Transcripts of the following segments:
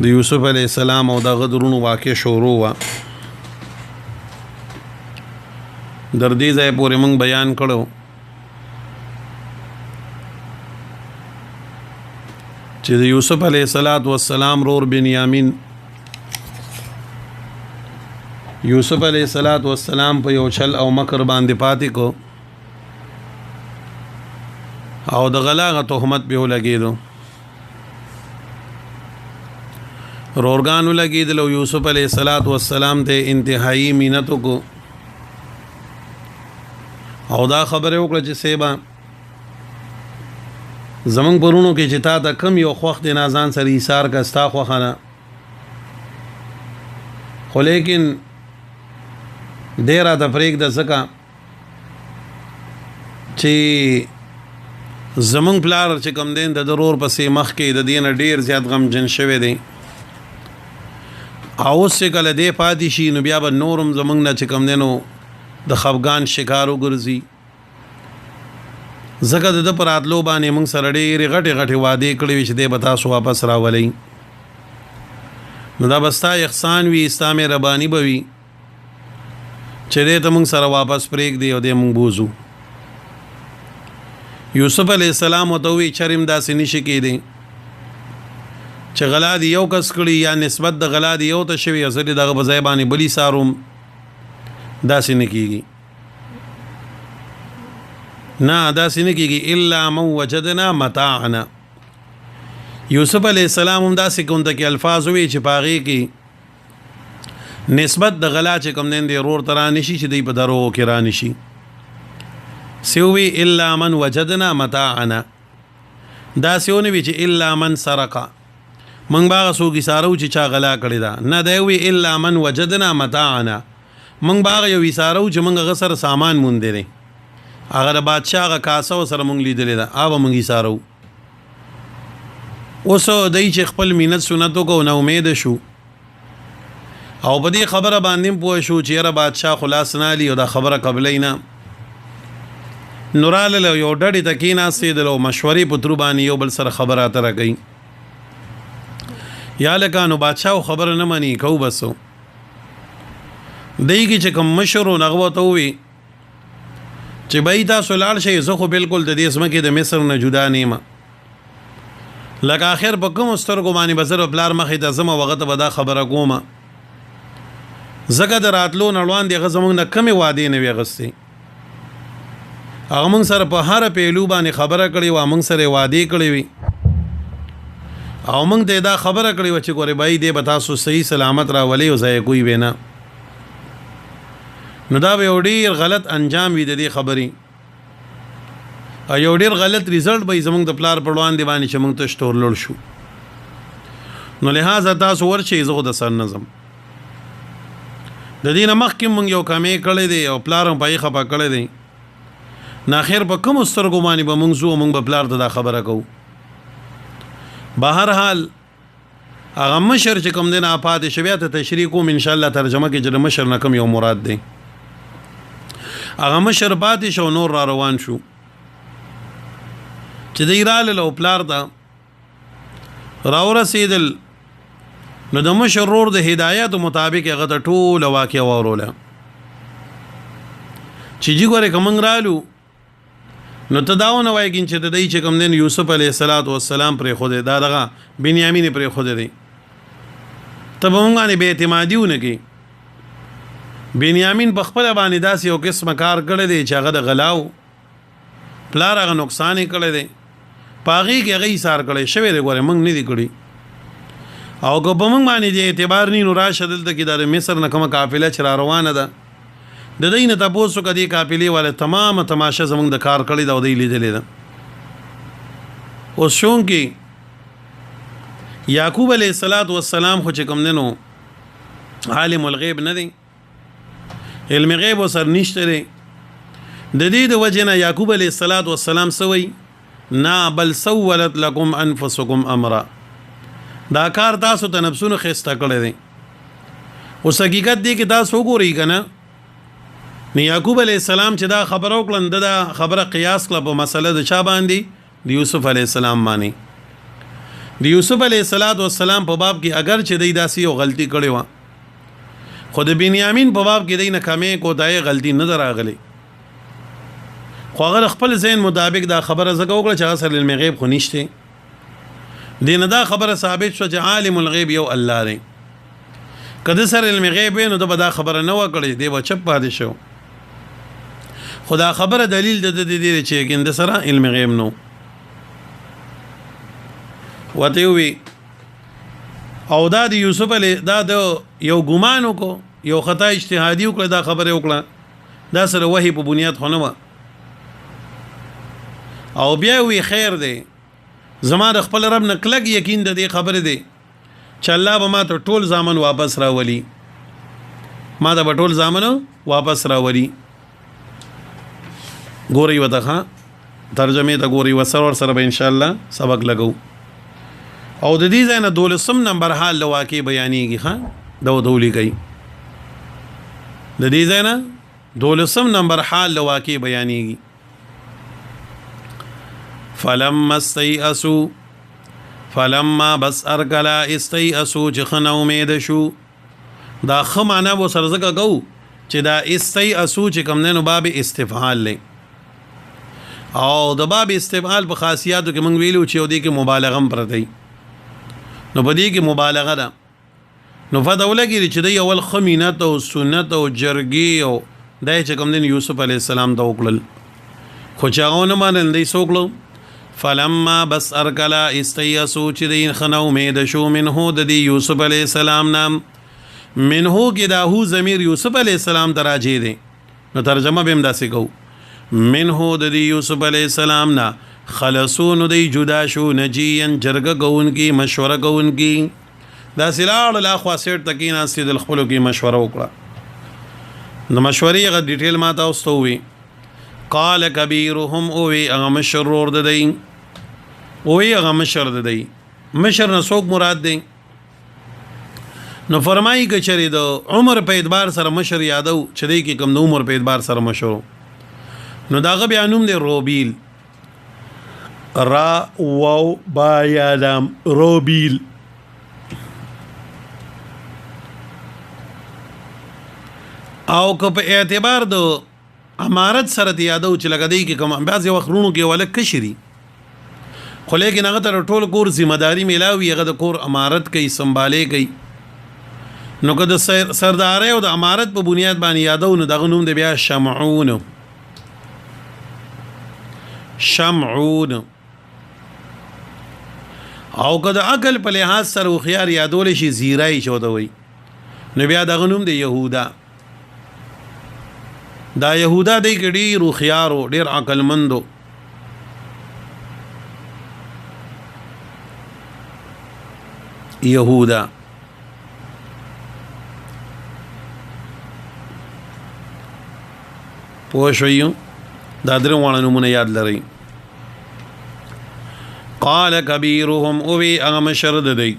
د یوسف علیه السلام او د غدرونو واقع شروع وا در دې ځای پورې موږ بیان کړو چې د یوسف علیه السلام رور بنیامین یوسف علیه السلام په یو چل او مکر باندې پاتې کو او د غلاغه تهمت به لګیدو رورګانو لګیدل او یوسف علیه السلام ته انتهایی مینتو کو او دا خبره وکړه چې سیبا زمنګ پرونو کې چې تا ته کم یو خوخت نازان سره ایثار کا ستا خوخانه خو لیکن ډیره د فریق د زکا چې زمنګ پلار چې کم دین د ضرور پسې مخ کې د دین ډیر زیات غم جن شوه دی او څه کله دی پاتې شي نو بیا به نورم زمنګ نه چې کم دینو د خفغان شکارو ګرځي زکه د پراتلو باندې موږ سره ډېرې غټې وعده کړې وي چې دی به تاسو واپس راولئ نو دا بستا احسان وي اسلام ربانی به وي چې دی ته موږ سره واپس پرېږدي او دی موږ بوزو یوسف علیه السلام ورته ووایي چرم داسې نشي کېدی چې غلا دی یو کس کړي یا نسبت د غلا دی یو ته شوي او زه دغه په ځای باندې بلي ساروم داسې نه کېږي نه داسې نه کېږي الا من وجدنا متاعنا یوسف علیه السلام هم داسې کومته کې الفاظ وي چې په هغې کې نسبت د غلا چې کوم دی رور ته رانشي چې دی په دروغو کې رانشي سوي الا من وجدنا متاعنا داسې ونه وي چې الا من سرقه منګ باغ سو کی سارو چې چا غلا کړی دا نه دی وی الا من وجدنا متاعنا منګ باغ یو وسارو چې منګ غسر سامان مونږ دی هغه د بادشاہ غ کاسو سره مونږ لیدل دا اوب مونږ سارو اوس دای چې خپل مینت سنتو کو نو امید شو او په دې خبره باندې پوه شو چې را بادشاہ خلاص نه لی او دا خبره قبلینا نورال له یو ډډې تکینا سیدلو مشورې پترو باندې یو بل سره خبره اتره کوي یا لکانو بادشاہ خبر نه مانی کو بسو دای کی چې کوم مشرو نغوه ته وي چې بای تاسو لاړ شئ زه خو بالکل د دې اسمه کې د مصر نه جدا نیمه لکه اخر په کوم سترګو باندې بزر بلار مخې ته زما وخت به دا خبره کومه زګه د راتلو نړوان دی غزمون نه کمی وعده نه وي غستې هغه موږ سره په هر پیلو باندې خبره کړې و موږ سره وعده کړې وي او موږ ته دا خبره کړې و چې ګوره بای دې به تاسو صحیح سلامت را ولې او ځای کوئی وینا نو دا به ډیر غلط انجام وي د دې خبرې او یو ډیر غلط ریزلټ به زموږ د پلار پړوان دی باندې چې موږ ته شتور لړ شو نو لہذا تاسو ورشي زه د سر نظم د دینه مخکې موږ یو کمې کړې دی او پلار هم پای خپه کړې دی ناخیر په کوم سترګو باندې به موږ زو موږ به پلار ته دا خبره کوو بهر حال هغه مشر چې کوم دین اپاده شویا ته تشریح کوم ان شاء الله ترجمه کې چې مشر نه کوم یو مراد دی هغه مشر پاتې شو نور را روان شو چې د ایرال له پلار دا راو رسیدل نو د مشر رور د هدایت مطابق هغه ته ټول واقع وروله چې جی ګوره کوم رالو نو تداونه وای کین چې د دې چې کوم دین یوسف علیه السلام پر خوده دا دغه بنیامین پر خوده دی ته مونږ نه به اعتمادیونه کی بنیامین په خپل باندې داسې یو قسم کار کړی دی چې هغه د غلاو پلار هغه نقصان کړی دی پاغي کې هغه ایثار کړی شوی دی ګوره مونږ نه دی کړی او که په مونږ باندې د اعتبار نینو راشه دلته کې د مصر نه کومه قافله چې را روانه ده د دینه تاسو کدي قافلې والے تمام تماشه زمونږ د کار کړی دا ودی لیدلې ده او شون کې یعقوب علیه السلام خو چې کوم دنو عالم الغیب نه دی علم غیب وسر نشته دی د دې د وجنه یعقوب علیه السلام سوی نا بل سولت لكم انفسكم امرا دا کار تاسو ته نفسونو خسته کړی دی اوس حقیقت دی کې تاسو وګورئ کنه نو یعقوب علیه السلام چې دا خبر وکړل دا خبره قیاس کړه په مسله د چا باندې د یوسف علیه السلام باندې د یوسف علیه السلام په باب کې اگر چې دی داسې یو غلطي کړې و خو د بنیامین په باب کې دی نه کمې کوتاهي غلطي نه راغلی خو هغه خپل ذهن مطابق دا خبره زګه وکړه چې اصل علم غیب خو نشته دینه دا خبره ثابت شو چې عالم الغیب یو الله دی کله سره علم غیب نو دا خبره نه وکړي دی و چپ پاتې شو خدا خبره دلیل د دې چې ګند سره علم غیب نو وته وی او دا د یوسف علی دا د یو ګمان کو یو خطا اجتهادي وکړه دا خبره وکړه دا سره وحی په بنیاد خونه و او بیا وی خیر دی زما د خپل رب نه کلک یقین د دې خبره دی چې الله به ما ته ټول زامن واپس راولي ما ته ټول زامن واپس راولي ګوري وته ترجمه ته ګوري وسره سره به ان شاء الله سبق لګو او د دې ځای نه 12 نمبر حال له واقع بیانېږي ها دا ودولي کوي د دې ځای نه 12 نمبر حال له واقع بیانېږي فلما بس ارکلا استیئسو چې خنه امید شو دا خمانه و سرزکه کو چې دا استیئسو چې کوم نه نو باب استفعال لې او د باب استفعال په خاصیاتو کې مونږ ویلو چې ودی کې مبالغه هم پرته نو بدی کې مبالغه ده نو فدولګي چې د اول خمینت او سنت او جرګي او دای چې کوم دین یوسف علی السلام ته وکړل خو چاونه مانل دی سوکلو فلما بس ارکلا استیسو چې دین خنو امید شو منه د یوسف علی السلام نام منه کې دا هو ضمیر یوسف علی السلام تراجه دی نو ترجمه به امداسي کو منه د یوسف علی السلام نا خلصون دی جدا شو نجین جرګه گون کی مشوره گون کی دا سلاړ لا خاصه تکینا سید الخلو کی مشوره وکړه نو مشورې غو ډیټیل ما تاسو وی قال کبیرهم او وی هغه مشرور د دی او وی هغه مشر د دی مشر نه څوک مراد دی نو فرمایي ک چری د عمر په اعتبار سره مشر یادو چې دی کی کم د عمر په اعتبار سره مشر نو داغه بیانوم دی روبیل را واو با یادم روبیل او که په اعتبار د امارت سره یادو چې لګدی کې کوم بعض وختونو کې ولک کشري خو لیکن هغه تر ټول کور ذمہ داری میلاوي هغه د کور امارت کوي سنباله کوي نو که د سردار او د امارت په بنیاد باندې یادو نو دغه نوم دی بیا شمعون او که د عقل په لحاظ سره خيار یادول شي زیرای شو دوی نو بیا دغه نوم دی يهودا دا يهودا دی ګډي روخيارو ډیر عقل مندو يهودا پوښیو دا درو وانه نمونه یاد لري قال كبيرهم اوي اغم شرد دی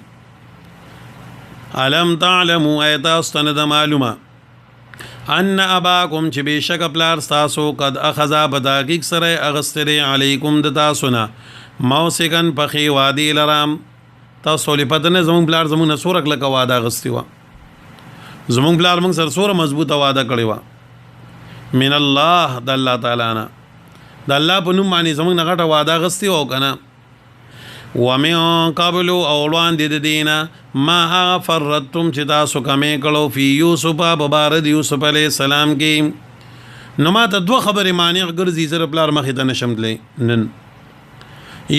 علم تعلموا ايتا استند معلومه ان اباكم چې بشک پلار تاسو قد اخذا بداقیق سره اغستری علیکم د تاسو نه موسکن پخی وادي لرام تاسو لپاره زمون پلار زمون سورک لکه واده غستی و زمون پلار موږ سره سور مضبوطه واده کړی و من الله د الله تعالی نه د الله په نوم باندې زمون نه غټه واده غستی و کنه ومن قبل اولوان دي دینا ما فرتم چې تاسو کمې کړو فی یوسف ببارد یوسف علی السلام کې نو ما ته دوه خبرې معنی ګرځي زر پلار مخې ته نشم تللی نن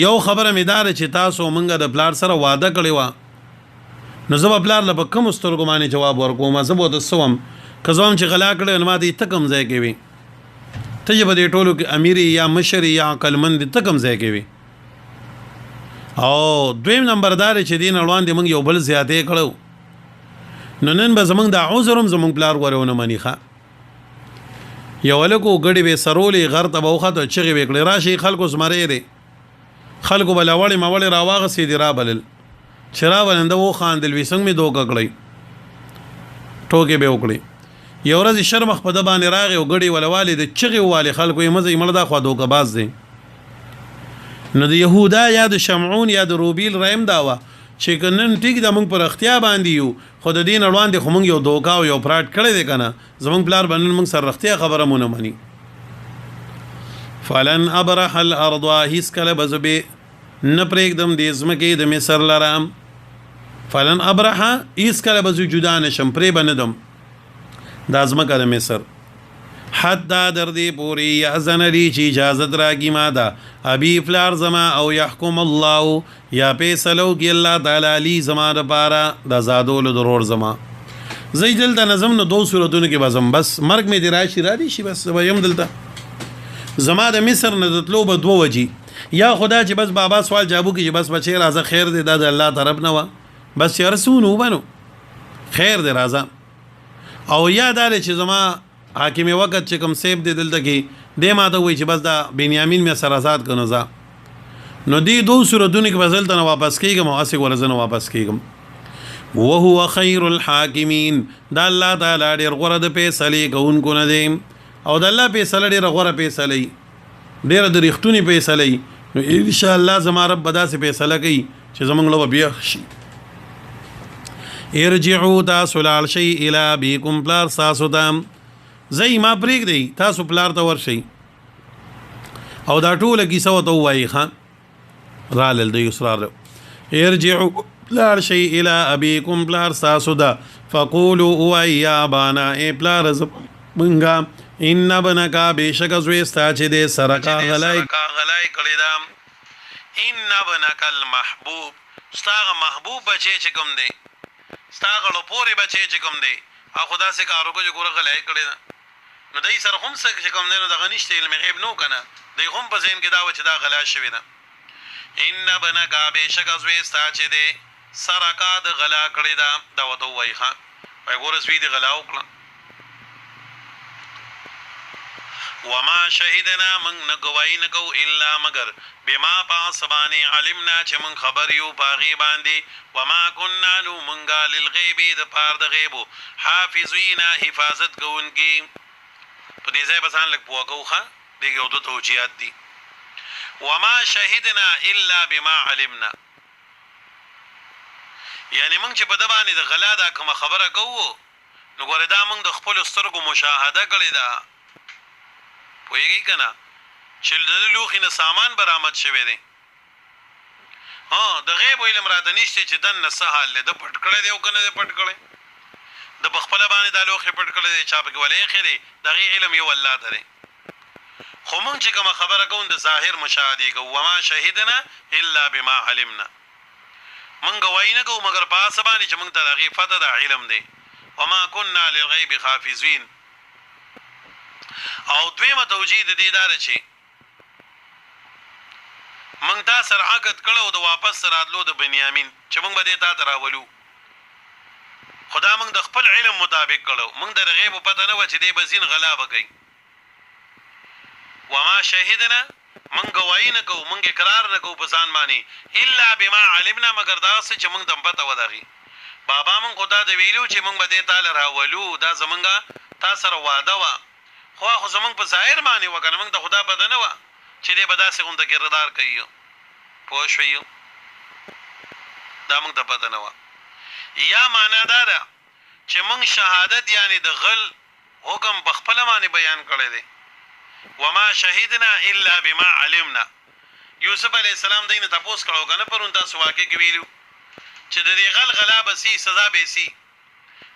یو خبره مې دار چې تاسو مونږ د پلار سره واده کړی و نو زه پلار له کوم سترګو باندې جواب ورکوم زه به تاسو کزوم چې غلا کړی نو ما دې تکم ځای کې وي ته به دې ټولو کې امیر یا مشر یا عقل مند تکم ځای کې وي او دویم نمبردار چې دین روان دي موږ یو بل زیاتې کړو نو نن به زمونږ د عذرم زمونږ پلار ورونه منی ښه یو لکو غړي به سرولې غر ته بوخه ته چغي وکړي راشي خلکو زمره لري خلکو بلاوړي ماوړي راواغه سي دی را بلل چرا ولنده و خاندل وسنګ می دوکه کړی ټوکې به وکړي یو ورځ شرمخ په د باندې راغی او غړي ولوالې د چغي والي خلکو یې مزه مړه دا خو دوکه باز دي نو د یهودا یا د شمعون یا د روبیل رحم داوا چې کنن ټیک د موږ پر اختیا باندې یو خود دین اړوان دي خو موږ یو دوکا او یو فراډ کړی دی کنه زمونږ پلار باندې موږ سره اختیا خبره مونږ مني فلن ابرح الارض هیڅ کله بزبه نه پرېږدم د ځمکې د مصر لرم فلن ابرح هیڅ کله بزو جدا نشم پرې بندم د ځمکه د مصر حتی در دې پوری یأذن لی چې اجازت راکړي ما ده ابي فلار زما او يحكم الله یا فیصلو کې الله تعالی لی زما دپاره د آزادولو ضرور زما زه دلته نظم نو 2 سورتونو کې بزم بس مرګ مې دی راشي را دي شي بس ویم دلته زما د مصر نه د تلو به 2 وجي یا خدا چې بس بابا سوال جواب کې چې بس بچی راځه خیر دی د الله طرف نه و بس یې رسونو بنو خیر دی راځه او یا دا چې زما حاکم وقت چې کوم سیب دی دلته کې د ماته وای چې بس دا بنیامین مې سره آزاد کنو ځا نو دی 2 سورتونو کې بدلته نه واپس کیږم او اسی ورزنه واپس کیږم وهو خیر الحاکمین دا الله تعالی ډیر غوړه د فیصله کوونکو نه دی او د الله فیصله ډیر غوړه فیصله ډیر د ریختونی فیصله نو ان شاء الله زما رب بدا سي فیصله کوي چې زمونږ لو بیا شي ارجعوا تاسو لال شي الى بكم پلار تاسو تام زئی ما پریک دی تاسو پلار ته ورشي او دا ټوله کیسه وته وایي خان رالل د یسرار ارجعوا پلار شي الى ابيكم پلار تاسو دا فقولوا يا ابانا اي پلار منګه ان ابنک بشک زويستا چې د سرقا غلای کړی دا ان ابنک المحبوب ستاغه محبوب بچی چې کوم دی ستاغه لو پوری بچی چې کوم دی ا خدا سے کارو کو جو ګور غلای کړی دا نو دای سره هم څه چې کوم دی نو د غنیشته علم غیب نو کنه دی هم په ذهن کې دا و چې دا غلا شوی دا ان ابنک بشک زويستا چې دی سرقا د غلا کړی دا دا وته وای ها وای ګور زوی دی غلا وکړه وما شهدنا من نگوائی نکو الا مگر بما پاسبانی علمنا چې من خبر یو باغی باندې وما كنا نو منگا للغیب د پار د غیبو حافظینا حفاظت کوونکی په دې ځای بسان لک پوکوخه دغه یو د توجیهات دي وما شهدنا الا بما علمنا یعنی موږ چې په د باندې د غلا دا کوم خبره کوو نو ګوره دا موږ د خپل سترګو مشاهده کړی دا پوهیږي کنه چې د لوخي نه سامان برآمد شوی دی د غیب علم راته نشته چې دن نه سهال له د پټ کړی دی او کنه د پټ کړی د بخپل باندې د لوخي پټ کړی دی چا په ولې خېری دغه علم یو الله ته دی خو مونږ چې کوم خبره کوم د ظاهر مشاهده کوو وما شهدنا الا بما علمنا مونږ وای نه کوو مگر په اسبانه چې مونږ ته دغه فتح د علم دی وما كنا للغیب حافظین او دویمه توجیه د دې دار چې مونږ تا سره عقد کړو د واپس راتلو د بنیامین چې مونږ به دې تا تراولو خدا مونږ د خپل علم مطابق کړو مونږ د غیب پته نه و چې دې بزین غلا وکړي وما شهدنا مونږ گواہی نه کوو مونږ اقرار نه کوو په ځان باندې الا بما علمنا مگر دا څه چې مونږ دم پته وداغي بابا مونږ خدا د ویلو چې مونږ به دې تعالی راولو دا زمونږه تا سره وعده وا خو زمونږ په ظاهر باندې وکنه مونږ د خدا پته نه و چې دې بداسه غونډه کې ردار کوي پوه شوي دا مونږ ته پته نه و یا معنا دا ده چې مونږ شهادت یعنی د غل حکم بخپل باندې بیان کړی دی وما شهدنا الا بما علمنا یوسف علی السلام دینه تاسو کړو کنه پرون تاسو واقع کې ویلو چې د دې غلا بسي سزا به سي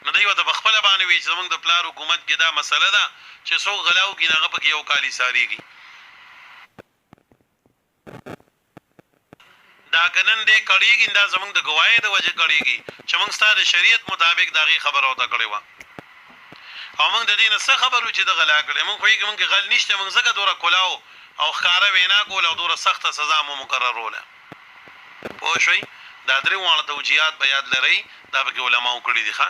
نو دوی وته بخپل باندې وی چې موږ د پلار حکومت کې دا مسله ده چې سو غلاو کې هغه پکې یو کالی ساریږي دا کنن دې کړيږي دا زموږ د گواهی د وجه کړيږي چې موږ ستاسو شریعت مطابق داغي خبر اوته کړی و او موږ د دې نه څه خبرو چې د غلا کړي موږ خو یې موږ غل نشته موږ زګه دوره کولاو او خاره وینا کول او دوره سخت سزا مو مقرروله پوه شئ دا درې وانه توجیهات بیان لري دا به علماء کړی دي ښا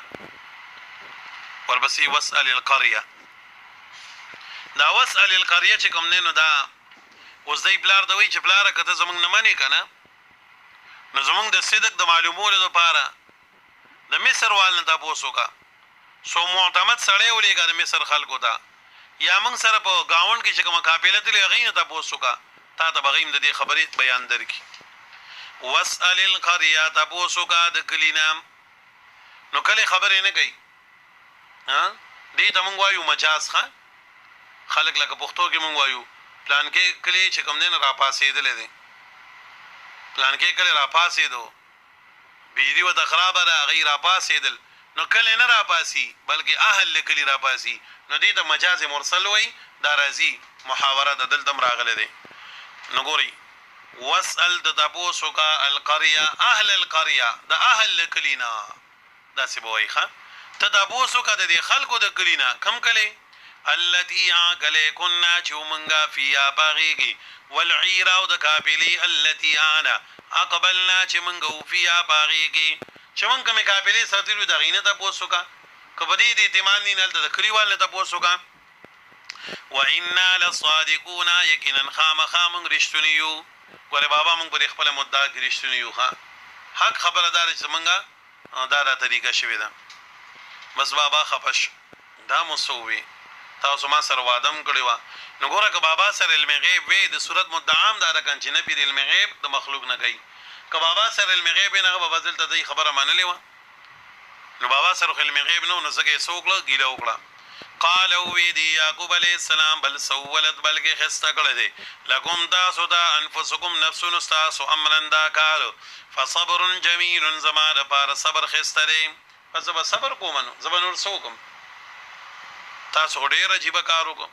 ورپسې واسال القريه دا واسال القريه چې کوم نه نو دا اوس دې بلار دوی چې بلار کته زمونږ نه مانی کنه نو زمونږ د صدق د معلومولو لپاره د مصر والنه تاسو کا سو معتمد سړی ولېګا د مصر خلکو ته یا موږ سره په گاون کې چې کومه قافله تلې غي نه تاسو کا تا ته بغیم د دې خبرې بیان درکې. واسأل القريه تاسو کا د کلینام نو کله خبرې نه کوي دې ته مونږ وایو مجاز ښه خلک لکه پښتو کې مونږ وایو پلان کې کلی چې کوم دین را پاسېدلې دي پلان کې کلی را پاسېدو بجلی و د خرابه را غیر را پاسېدل نو کله نه را پاسي بلکې اهل کلی را پاسي نو دې ته مجاز مرسل وای دا راځي محاوره د دلتم راغله دي. نو ګوري واسأل د تاسو کا القريه اهل القريه د اهل کلینا دا سی بوای ښه ته تاسو کا د خلکو د کلینا کم کلی التي عقل كنا چومنگا فيها باغيگي والعير او د قابلي التي انا اقبلنا چمنگو فيها باغيگي چمنګ مې قابلي ساتلو د غینه ته پوسوکا کبدي د اعتماد نه د کلیوال ته پوسوکا وإنا لصادقون یقینا خامخام رښتونیو ګوره بابا مونږ په خپل مدعا کې رښتونیو ها حق خبردار چمنګا دا طریقه شوی ده بس بابا خفش دا مسوي تاسو ما سره وادم کړی و نو ګوره که بابا سره علم غیب وې د صورت مدعام دا رکن چې نه پیر علم غیب د مخلوق نه کوي که بابا سره علم غیب نه به بدل ته خبره منلې و نو بابا سره علم غیب نو زګه سوکله ګیله وکړه قالوا ویدی یعقوب علیہ السلام بل سولت بلکې خسته کړه دي لکم تاسو دا انفسکم نفسون استاسو امرن دا کار فصبر جمیل زما د پار صبر خسته دي پس به صبر کوم نو زبر نور سوکم تاسو ډېر عجیب کار وکړو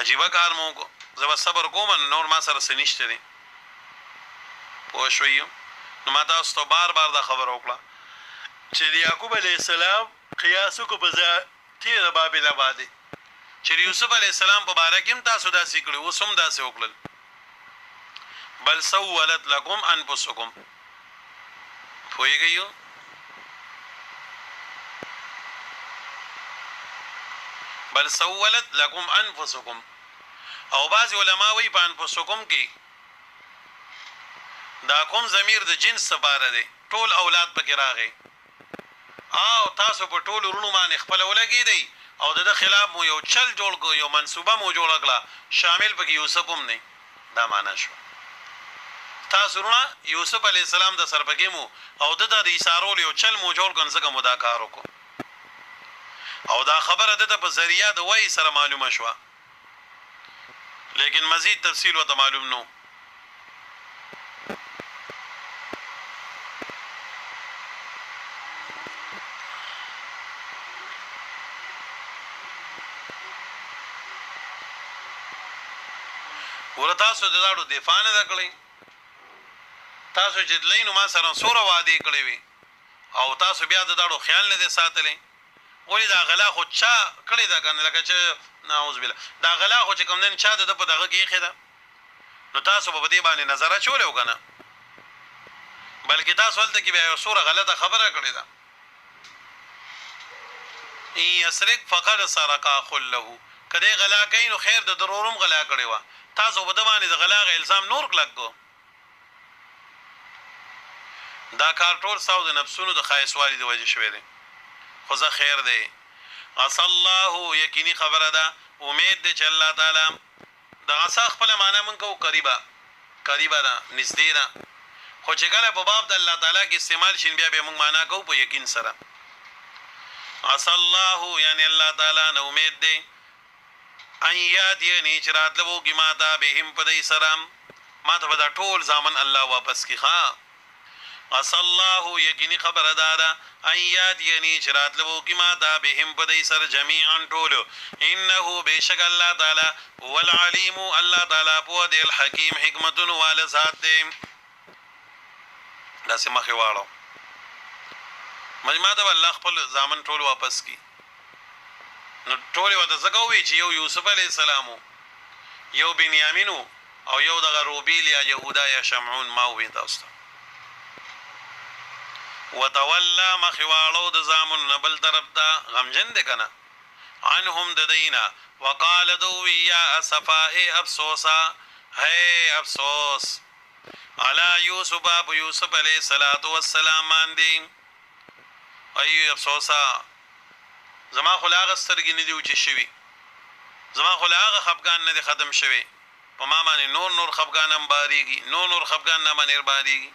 عجیب کار مو کو زما صبر کوم نور ما سره سنشته دي پوه شوي نو ما تاسو ته بار دا خبر وکړه چې یعقوب علیہ السلام قیاسو کو بزا تیر بابل آبادی چې یوسف علیہ السلام په باره کې تاسو داسې کړو وسوم داسې وکړل بل سولت لكم انفسکم پوهیږئ بل سولت لكم انفسکم او بعض علما وی په انفسکم کې دا کوم ضمیر د جنس سپاره دی ټول اولاد پکې راغی او تاسو په ټول ورونو باندې خپل ولګی دی او د خلاف مو یو چل جوړ کو یو منسوبه مو جوړ کړه شامل پکې یوسف هم نه دا معنا شو تاسو ورونه یوسف علی السلام د سرپګې مو او د اشارو یو چل مو جوړ کړه څنګه مدا کار وکړو او دا خبره د په ذریعہ د وای سره معلومه شو لیکن مزید تفصیل وته معلوم نو ورتاسو د داړو دفاع نه کړی تاسو چې دلینو ما سره سوره وادي کړی وي او تاسو بیا د داړو خیال نه ساتلې ولی دا غلا خو چا کړی دا کنه لکه چې نعوذ بالله دا غلا خو چې کوم دین چا د په دغه کې خېدا نو تاسو په دې باندې نظر اچولې وکنه بلکې تاسو ولته کې بیا یو سوره غلطه خبره کړی دا ای اسرک فقد سرقا خله کله غلا کین نو خیر د ضرورم غلا کړی و تاسو په دمانه د غلا غ الزام نور کلګو دا کار ټول ساو د نفسونو د خایسوالي د وجه شوی دی خو زه خیر دی عسى الله یقیني خبره ده امید ده چې الله تعالی دا عسى خپل معنا مونږ کو قریبا ده نږدې ده خو چې کله په باب د الله تعالی کې استعمال شین بیا به مونږ معنا کو په یقین سره عسى الله یعنی الله تعالی نو امید ده ایات یعنی چې راتلو کې ما دا بهم په دې سلام ما ته دا ټول ځامن الله واپس کی ها عسى الله یقیني خبر دادا ایات یعنی چې راتلو کې ما دا بهم په دې سر جميعا ټول انه بشک الله تعالی هو العلیم الله تعالی په دې الحکیم حکمت وال ذات دې داسې مخې واړو مجمع ته الله خپل ځامن ټول واپس کی نو ټول وته زګوي چې یو یوسف علی السلام یو بنیامین او یو دغه روبیل یا یهودا یا شمعون ما وې تاسو وتولى مخوالو د زامن نبل طرف دا غمجن دي کنه عنهم ددینا وقال دو یا اسفاء افسوسا ہے افسوس علی یوسف ابو یوسف علیہ الصلوۃ والسلام باندې ای افسوسا زما خلاغ سترګې نه دی وچی شوی زما خلاغ خفقان نه دی ختم شوی په ما باندې نور خفګان هم باریږي نور خفګان نه باندې باریږي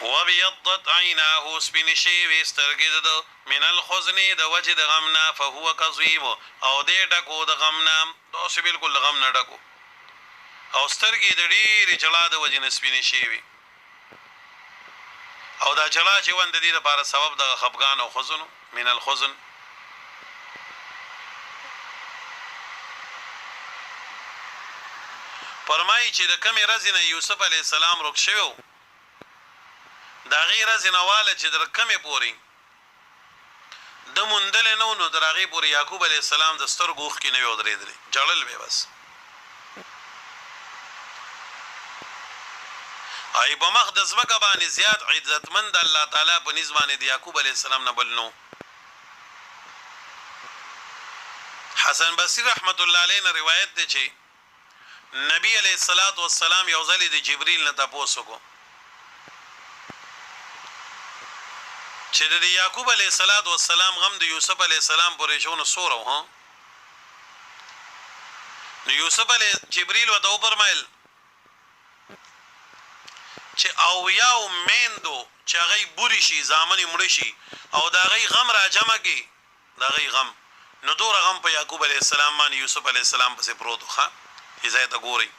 وبيضت عيناه سپین شوي سترګې د من الحزن د وجه د غم نه فهو کظيم او دې ډکو د غم نه داسې بالکل د غم نه ډکو او سترګې د ډېرې جلا د وجې نه سپینې شوي او دا جلا چې ون د دې لپاره سبب د خفګان او حزن من الحزن فرمایي چې د کمې ورځې نه یوسف علیه السلام روک شوی دا غیر زنواله چې در کمه پوري د مندل نو در هغه پوري یعقوب علی السلام د سترګوخ کې نه ودرېدل جړل به بس ای په مخ د زمکه باندې زیات عزتمند الله تعالی په نسبانه د یعقوب علی السلام نه بلنو حسن بصری رحمت الله علیه روایت دی چې نبی علیہ الصلوۃ والسلام یو ځل د جبرئیل نه تاسو کو چې د یعقوب علیه السلام غم د یوسف علیه السلام پورې شونه سورو ها نو یوسف علیه جبرئیل وته فرمایل چې او یاو میندو چې هغه بوري شي ځامن مړ شي او دا غي غم را جمع کی دا غي غم نو دور غم په یعقوب علیه السلام باندې یوسف علیه السلام پسې پروت ښه هدایت ګوري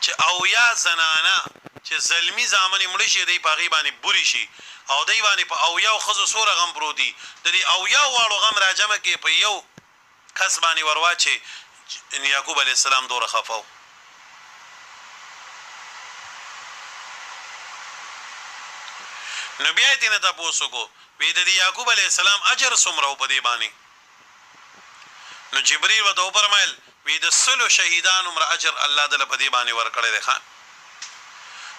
چې او یا زنانا چې زلمی ځامن مړ شي دی په غي باندې بوري شي او دی باندې په او یو خزو سوره غم پروتي د دې او یو واړو غم را جمع کې په یو کس باندې ورواچي ان یعقوب علی السلام دوره خفاو نبی ایت نه تاسو کو وی د یعقوب علی السلام اجر سمرو په دی باندې نو جبرئیل وته فرمایل وی د سلو شهیدان عمر اجر الله دل په دی باندې ورکړی دی خان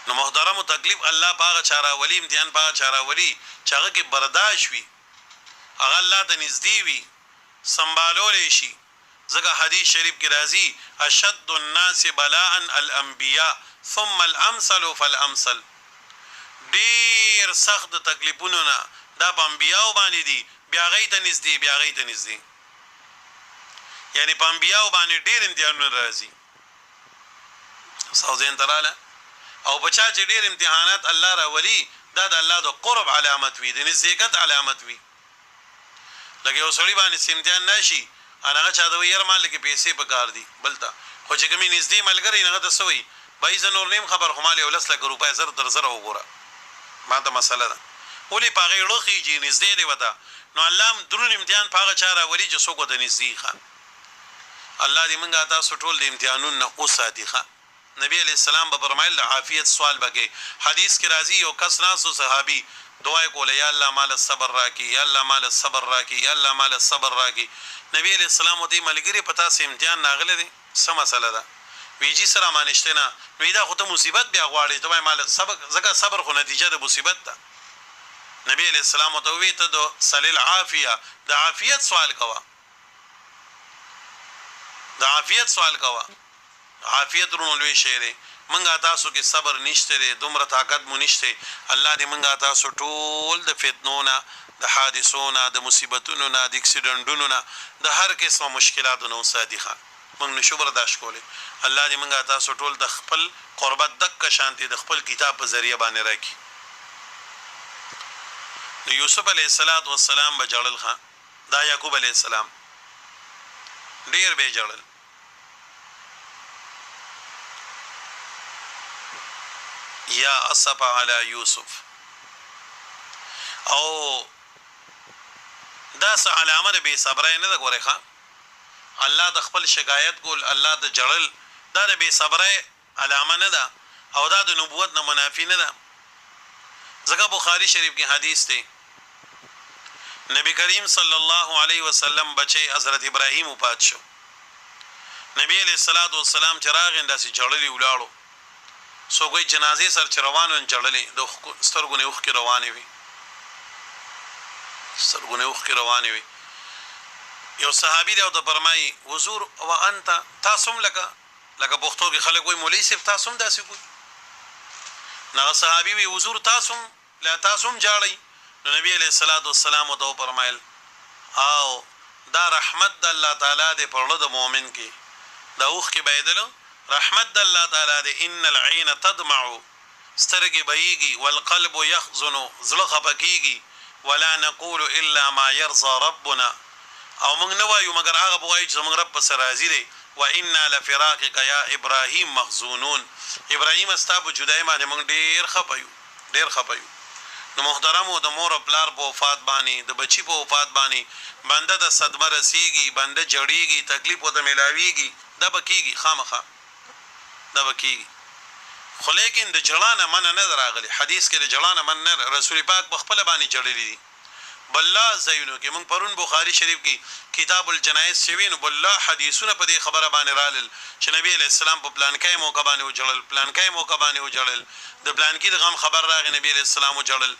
نو محترم تکلیف الله پاغه چاره ولی امتحان پاغه چاره ولی چاغه کې برداشت وی هغه الله ته نږدې وی سنبالول شي ځکه حدیث شریف کې راځي اشد الناس بلاء الانبیاء ثم الامثل فالامثل ډیر سخت تکلیفونه نه دا په انبیاء باندې دي بیا غي ته نږدې یعنی په انبیاء باندې ډیر امتحانونه راځي سوزین تراله او بچا چې ډیر امتحانات الله را ولي دا د الله د قرب علامت وي د نزدېکت علامت وي لکه یو سړی باندې امتحان نشي هغه چا د ویر مال کې پیسې پکار دي بلتا خو چې کومي نږدې ملګری نه ته سوې بای ز نور نیم خبر خماله ولس لک روپای زر در زر وګوره ما ته مسله ده ولي پاغه لوخي چې نږدې دی وتا نو الله درون امتحان پاغه چاره ولي چې څوک د نږدې ښه الله دې منګه تاسو ټول د امتحانونو او صادقه نبی علیہ السلام به فرمایل عافیت سوال بګي حدیث کې راځي یو کس ناسو صحابي دعا کوله یا الله مال الصبر راکي یا الله مال الصبر راکي یا الله مال الصبر راکي نبی علیہ السلام دې ملګری پتا سي امتحان ناغله دي سم مسله ده ویجی سره مانشته نه وی دا خو ته مصیبت بیا غواړي ته مال صبر زکه صبر خو نتیجه د مصیبت ده نبی علیہ السلام ته وی ته د سلیل عافیه د عافیت سوال کوا د عافیت سوال کوا عافیت رونو لوی شعر منګه تاسو کې صبر نشته لري دومره طاقت مو نشته الله دې منګه تاسو ټول د فتنونو د حادثونو د مصیبتونو نه د اکسیډنټونو نه د هر قسمه مشکلاتو نو صادقه موږ نشو برداشت کولی الله دې منګه تاسو ټول د خپل قربت دک شانتي د خپل کتاب په ذریعہ باندې راکړي نو یوسف علیه السلام بجړل خان دا یعقوب علیه السلام ډیر به جړل یا اصف علی یوسف او دا څه علامه ده به صبرای نه ده ګوره ښا الله د خپل شکایت کول الله د جړل دا د به صبرای علامه نه ده او دا د نبوت نه منافی نه ده ځکه بخاری شریف کې حدیث دی نبی کریم صلی الله علیه وسلم بچي حضرت ابراهیم وفات شو نبی علیہ الصلوۃ والسلام چراغ انداسي جړلی ولاړو سو کوئی جنازه سر چروانو چړلې د سترګونه اوخ کې روانې وي سترګونه اوخ کې روانې وي یو صحابي دی او د فرمایي حضور او انت تاسو لکه بوختو کې خلک وي مولوی صاحب تاسو داسې کوي نو صحابي وي حضور تاسو لا تاسو جاړي نو نبی علیہ الصلوۃ والسلام او فرمایل او دا رحمت د الله تعالی د پرړه د مؤمن کې دا اوخ کې بيدلو رحمت د الله تعالی د ان العين تدمع سترګې بهيږي والقلب يحزن زړه خپکیږي ولا نقول الا ما يرضى ربنا او موږ نه وایو مګر هغه بوایي چې موږ رب په سر راضي دی وانا لفراقك يا ابراهيم مخزونون ابراهيم استابو جدای باندې موږ ډیر خپایو نو محترمو د مور او پلار په وفات باندې د بچی په وفات باندې بنده د صدمه رسیږي بنده جړیږي تکلیف وته ملاويږي دا بکیږي خامخه دا بکیږي خو لیکن د جړانه من نه راغلي حدیث کې د جړانه من نه رسول پاک په خپل باندې جړلې دي بالله زینو کې موږ پرون بخاری شریف کې کتاب الجنائز شوینو بالله حدیثونه په دې خبره باندې رالل چې نبی علیہ السلام په پلان کې موقع باندې وجړل پلان کې موقع باندې وجړل د پلان کې د غم خبر راغی نبی علیہ السلام وجړل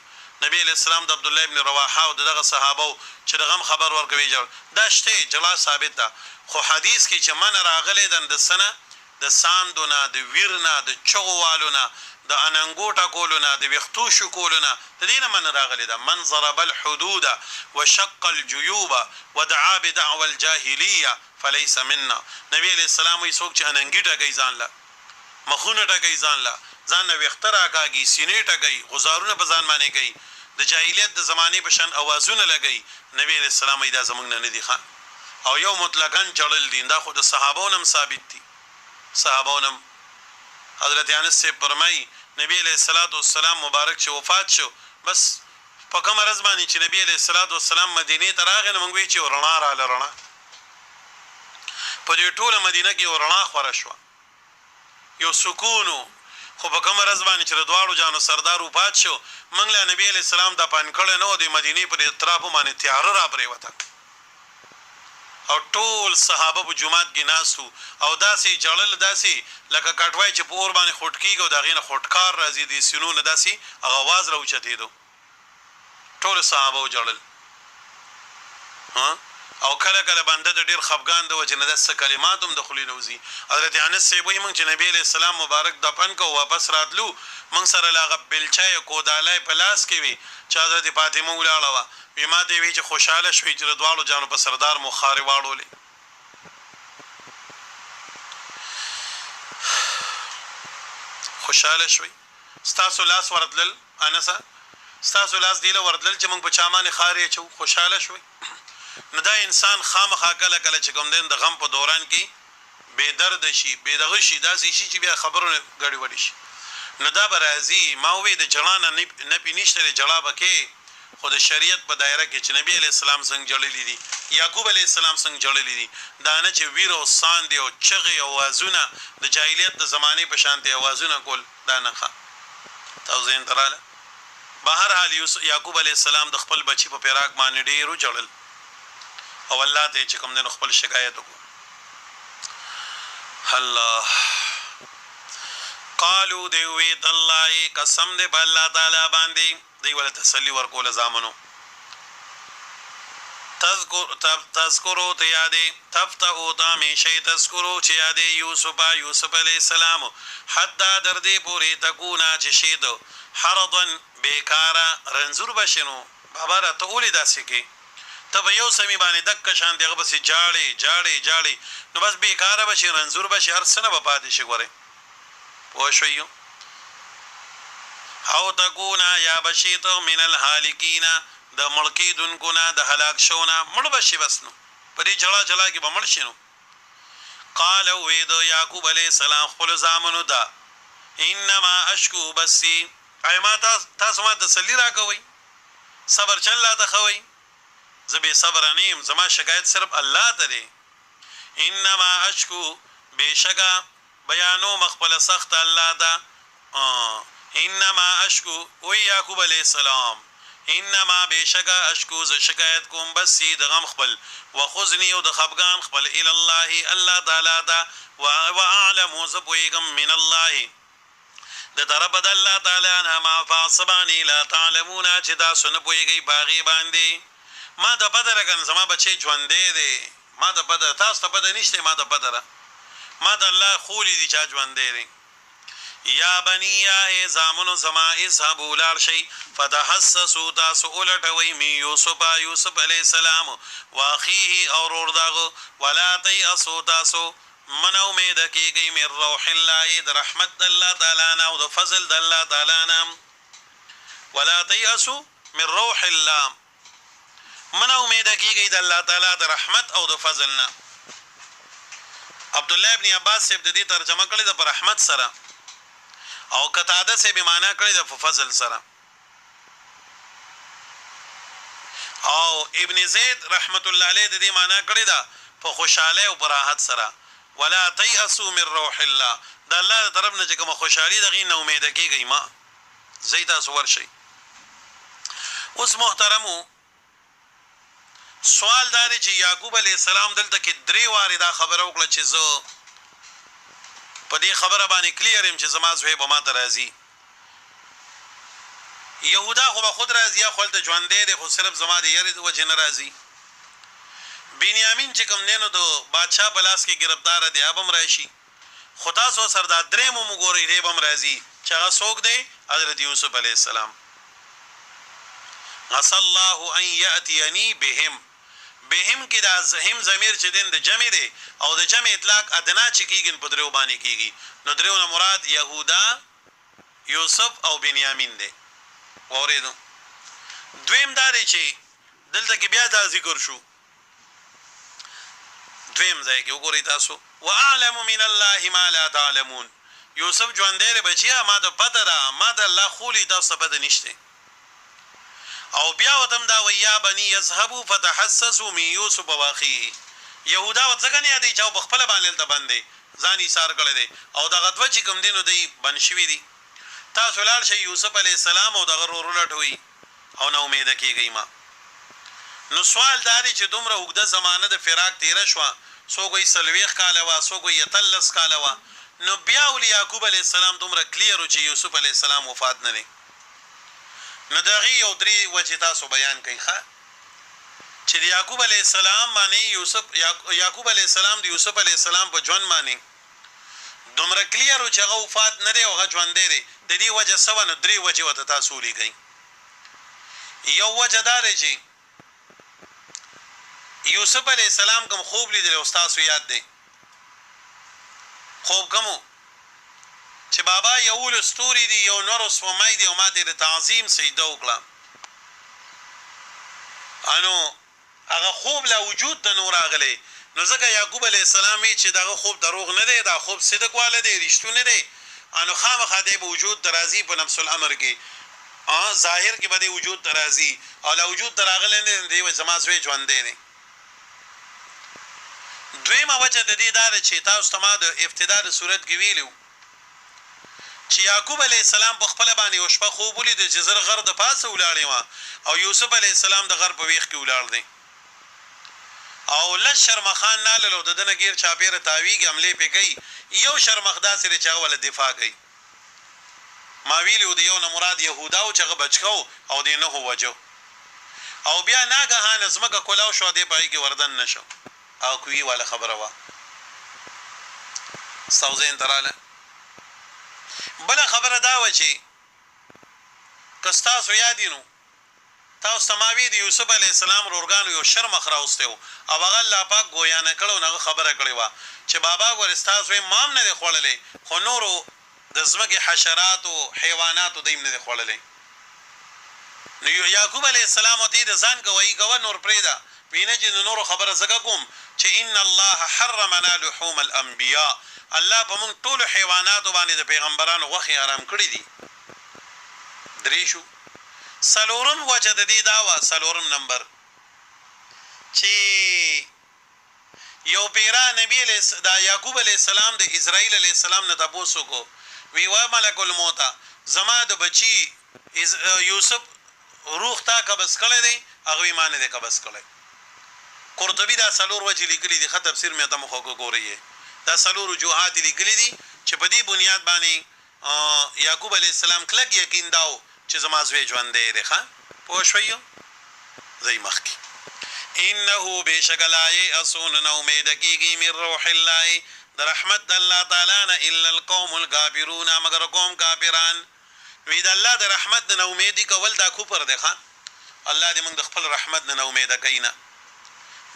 نبی علیہ السلام د عبد الله ابن رواحه او دغه صحابه چې د غم خبر ورکوي جوړ دا شته جلا ثابت ده خو حدیث کې چې من راغلی د سنه د ساندونه د ویرنا د چغوالونه د اننګوټه کولونه د وختو شو کولونه د دینه من راغلی ده من ضرب الحدود وشق الجيوب ودعا بدعوى الجاهليه فليس منا نبی علیہ السلام یې څوک چې اننګیټه کوي ځان لا مخونه ټکوي ځان لا ځان نو وخترا کاږي سینې ټکوي غزارونه په ځان باندې کوي د جاهلیت د زمانه په شان اوازونه لګي نبی علیہ السلام دا زمونږ نه دي خان او یو مطلقاً جړل دین دا خو د صحابونو هم ثابت دي صحابونو حضرت انس سے فرمای نبی علیہ الصلوۃ والسلام مبارک چې وفات شو بس په کوم ورځ باندې چې نبی علیہ الصلوۃ والسلام مدینه ته راغی نو موږ وی چې ورنا را لرنا په دې ټوله مدینه کې ورنا خوره شو یو سکون خو په کوم ورځ باندې چې دواړو جانو سردار وفات شو موږ له نبی علیہ السلام د پان کړه نو د مدینه په اطراف باندې تیار را پرې وته او ټول صحابه په جمعات کې ناسو او داسې جړل داسې لکه کټوای چې په اور باندې خټکیږي او دغه نه خټکار راځي دي سينونه داسې اغاواز راوچتې دو ټول صحابه جړل ها او کله کله بنده د ډیر خفغان د وجه نه د کلمات هم د خلی نوزي حضرت انس سی وایي مونږ چې نبی علیہ السلام مبارک دفن کو واپس راتلو مونږ سره لاغه بلچای کودالای پلاس کې وی چې حضرت فاطمه ولاړه وا بما دی وی چې خوشاله شوي چې دواړو جانو په سردار مخاري واړولې خوشاله شوي ستاسو لاس ورتل انسا ستاسو لاس دیله ورتل چې مونږ په چامانه خاري چو خوشاله شوي نو دا انسان خامخا کله کله چې کوم دین د غم په دوران کې بے درد شي بے دغه شي دا شي چې بیا خبرونه غړي وړي شي نو دا برازي ما وې د جړانه نه پینشته جړا بکې خو د شریعت په دایره کې چې نبی علی السلام څنګه جړلې دي یعقوب علی السلام څنګه جړلې دي دا نه چې ویر او سان دی او چغې او وازونه د جاهلیت د زمانه په شان دي اوازونه کول دا نه ښه توزین تراله بهر حال یعقوب علی السلام د خپل بچی په پیراک باندې ډیرو جړل او الله ته چې کوم دین خپل شکایت وکړو الله قالو دی وی الله قسم دې په الله تعالی باندې دی ول تسلی ورکول زامنو تذکرو ته یادې تفتحو تامی شی تذکرو چې یادې یوسف علیہ السلام حتی در دې پوری تکونا چې شید حرضا بیکارا رنزور بشنو بابا را ته اولی داسې کې تب یو سمی باندې دک شان دغه بس جاړي نو بس بیکاره بشي رنزور بشي هر سنه به پاتې شي ګوره پوه شویو او تکونا یا بشیت من الهالکین د ملکی دونکو نه د هلاک شونه مړ بشي بس نو پرې جلا کې به مړ شینو قال وید یعقوب علیہ السلام خپل زامنو دا انما اشکو بسی ایما تاسو ما تسلی راکوي صبر چل لا خوي زبې صبر نیم زما شکایت صرف الله ته دی انما اشکو بشکا بیانو مخبل سخت الله دا انما اشکو او یعقوب علیہ السلام انما بشکا اشکو ز شکایت کوم بس د غم خپل وخذنی او د خفغان خپل ال الله تعالی دا واعلم زبویګم من الله د طرف د الله تعالی نه ما فاصبانی لا تعلمون چې دا سن پویږي باغی باندې ما د بدر کن زما بچی ژوندې دي ما د بدر تاسو ته بدر نشته ما د بدر ما د الله خولي دي چا ژوندې دي یا بنی یا زامنو زما اذهبوا لار شي فتحسسوا تاسو اولټوي می یوسف علی السلام واخیه اور داغو ولا تیاسو تاسو من امید کیږي من روح الله د رحمت الله تعالی نه او د فضل د الله تعالی نه ولا تیاسو من روح الله من امید کیږي د الله تعالی د رحمت او د فضل نه عبد الله ابن عباس سے د دې ترجمه کړی د رحمت سره او قتاده سے به معنا کړی د فضل سره او ابن زید رحمت الله علیه د دې معنا کړی دا په خوشاله او راحت سره ولا تيأسوا من روح الله د الله طرف نه چې کوم خوشحالي دغه نه امید کیږي ما زیدا سور شي اوس محترمو سوال داري چې یعقوب علی السلام دلته کې درې واره دا خبره وکړه چې زه په دې خبره باندې کلیر يم چې زما زوی به ما درازي یهودا خو به خود راځي خپل ته ژوندې دي خو صرف زما د یری د وجه ناراضي بنیامین چې کوم نینو د بادشاہ بلاس کې گرفتار دي ابم راشي خدا سو سردار درې مو مګوري ری بم راځي چې هغه څوک دی حضرت یوسف علی السلام عسى الله ان ياتيني بهم کې دا زهم ضمیر چې دین د جمع دی او د جمع اطلاق ادنا چې کیږي په درو باندې کیږي نو درو نه مراد یهودا یوسف او بنیامین دی اوریدو دویم دا دی چې دلته کې بیا دا ذکر شو دویم ځای کې وګورئ تاسو واعلم من الله ما لا تعلمون یوسف ژوندې بچیا ما ته پته ده ما د الله خولي تاسو په دې نشته او بیا وتم دا ویا بني يذهبوا فتحسسوا من يوسف واخيه يهودا وځګنی دی چې په خپل باندې ته باندې ځاني سار کړی دی او دا غدوه چې کوم دینو دی بنشوي دی تاسو لار شي یوسف علی السلام او دغه ورولټوي او نو امید کیږي ما نو سوال داري چې دومره وګړه زمانه د فراق تیر شو سو کوئی سلويخ کاله وا سو کوئی یتلس کاله وا نو بیا ول یعقوب علی السلام دومره کلیر چې یوسف علی السلام وفات نه دی نو دغه یو درې وجه تاسو بیان کوي ښا چې یعقوب علی السلام باندې یعقوب علی السلام د یوسف علی السلام په ژوند باندې دومره کلیر چې هغه وفات نه دی او هغه ژوند دی د دې وجه سوا نو درې وجه وته تاسو لګی یو وجه دار چې یوسف علی السلام کوم خوب لیدل او تاسو یاد دی خوب کوم چې بابا یو لستوري دی یو نور سومای دی او ما دې تعظیم سجده وکړه انو هغه خوب لا وجود د نور اغلی نو ځکه یعقوب علی السلام چې دغه خوب دروغ نه دی دا خوب صدق واله دی رښتونه دی انو خامخا دی به وجود درازي په نفس الامر کې ظاهر کې به وجود درازي او لا وجود دراغله نه دی زما زوی ژوند دی دویمه وجه د دې دار چې تاسو ته د ابتدا د صورت کې ویلو چې یعقوب علی السلام په خپل باندې او شپه خوب ولید چې زر غر د پاسه ولاړی و او یوسف علی السلام د غر په ویخ کې ولاړ دی او لشرمخان نالو د دنه غیر چاپیره تاویږي عمله په کوي یو شرمخدا سره چا ول دفاع کوي ما ویلو د یو نه مراد يهودا او چغه بچکاو او دې نه هو وجو او بیا ناګهان زمکه کولاو شو دې پای کې وردن نشو او کوي ولا خبره وا سوزین تراله بل خبره دا و چې کستا سو یادینو تاسو سماوی د یوسف علی السلام رورګانو یو شرم خراوسته او هغه الله پاک گویا نه کړو نه خبره کړی و چې بابا ګور استاسو امام نه خوړلې خو نورو د زمکه حشرات او حیوانات دیم نه خوړلې نو یعقوب علی السلام او دې ځان کوي ګو نور پریدا وینه چې نور خبره زګه کوم چې ان الله حرمنا لحوم الانبیاء الله په مونږ ټول حیوانات باندې د پیغمبرانو غوښي حرام کړی دي دریشو سلورم وجه د دې داوا سلورم نمبر چې یو پیرا نبی دا یعقوب علی السلام د اسرائیل علی السلام نه تاسو کو وی و ملک الموت زما د بچی یوسف روح تا قبض کړی دی هغه ایمان دې قبض کړی قرطبی دا سلور وجه لیکلی دي خط تفسیر مې ته مخ وګورئ دا سلور وجوهات لیکلی دي چې په دې بنیاد باندې یعقوب علی السلام کلک یقین داو چې زما زوی ژوند دی ښا پوه شوي زي مخکي انه بشکلای اسون نو امید کیږي من روح الله د رحمت د الله تعالی نه الا القوم الکافرون مگر قوم کافران وی د الله د رحمت نه امیدي کول دا کوپر دی ښا الله دې موږ د خپل رحمت نه امید کینا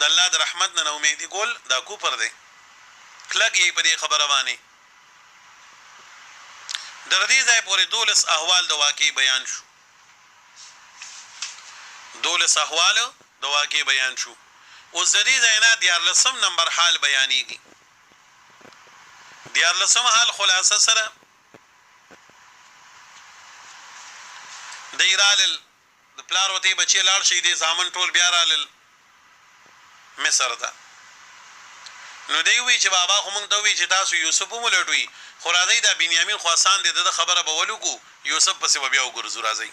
د الله د رحمت نه امیدي کول دا کوپر دی کلګي په دې خبره باندې در دې ځای پورې دولس احوال د واقع بیان شو دولس احوال د واقع بیان شو اوس د دې ځای نه 14 نمبر حال بیانېږي 14 حال خلاصه سره د ایرال د پلار وته بچی لاړ شي د زامن ټول بیا رال مصر ته نو دی وی چې بابا خو مونږ ته وی چې تاسو یوسف مو لټوي خو راځي دا بنیامین خاصان دې د خبره به ولکو یوسف پسې بیا وګرځو راځي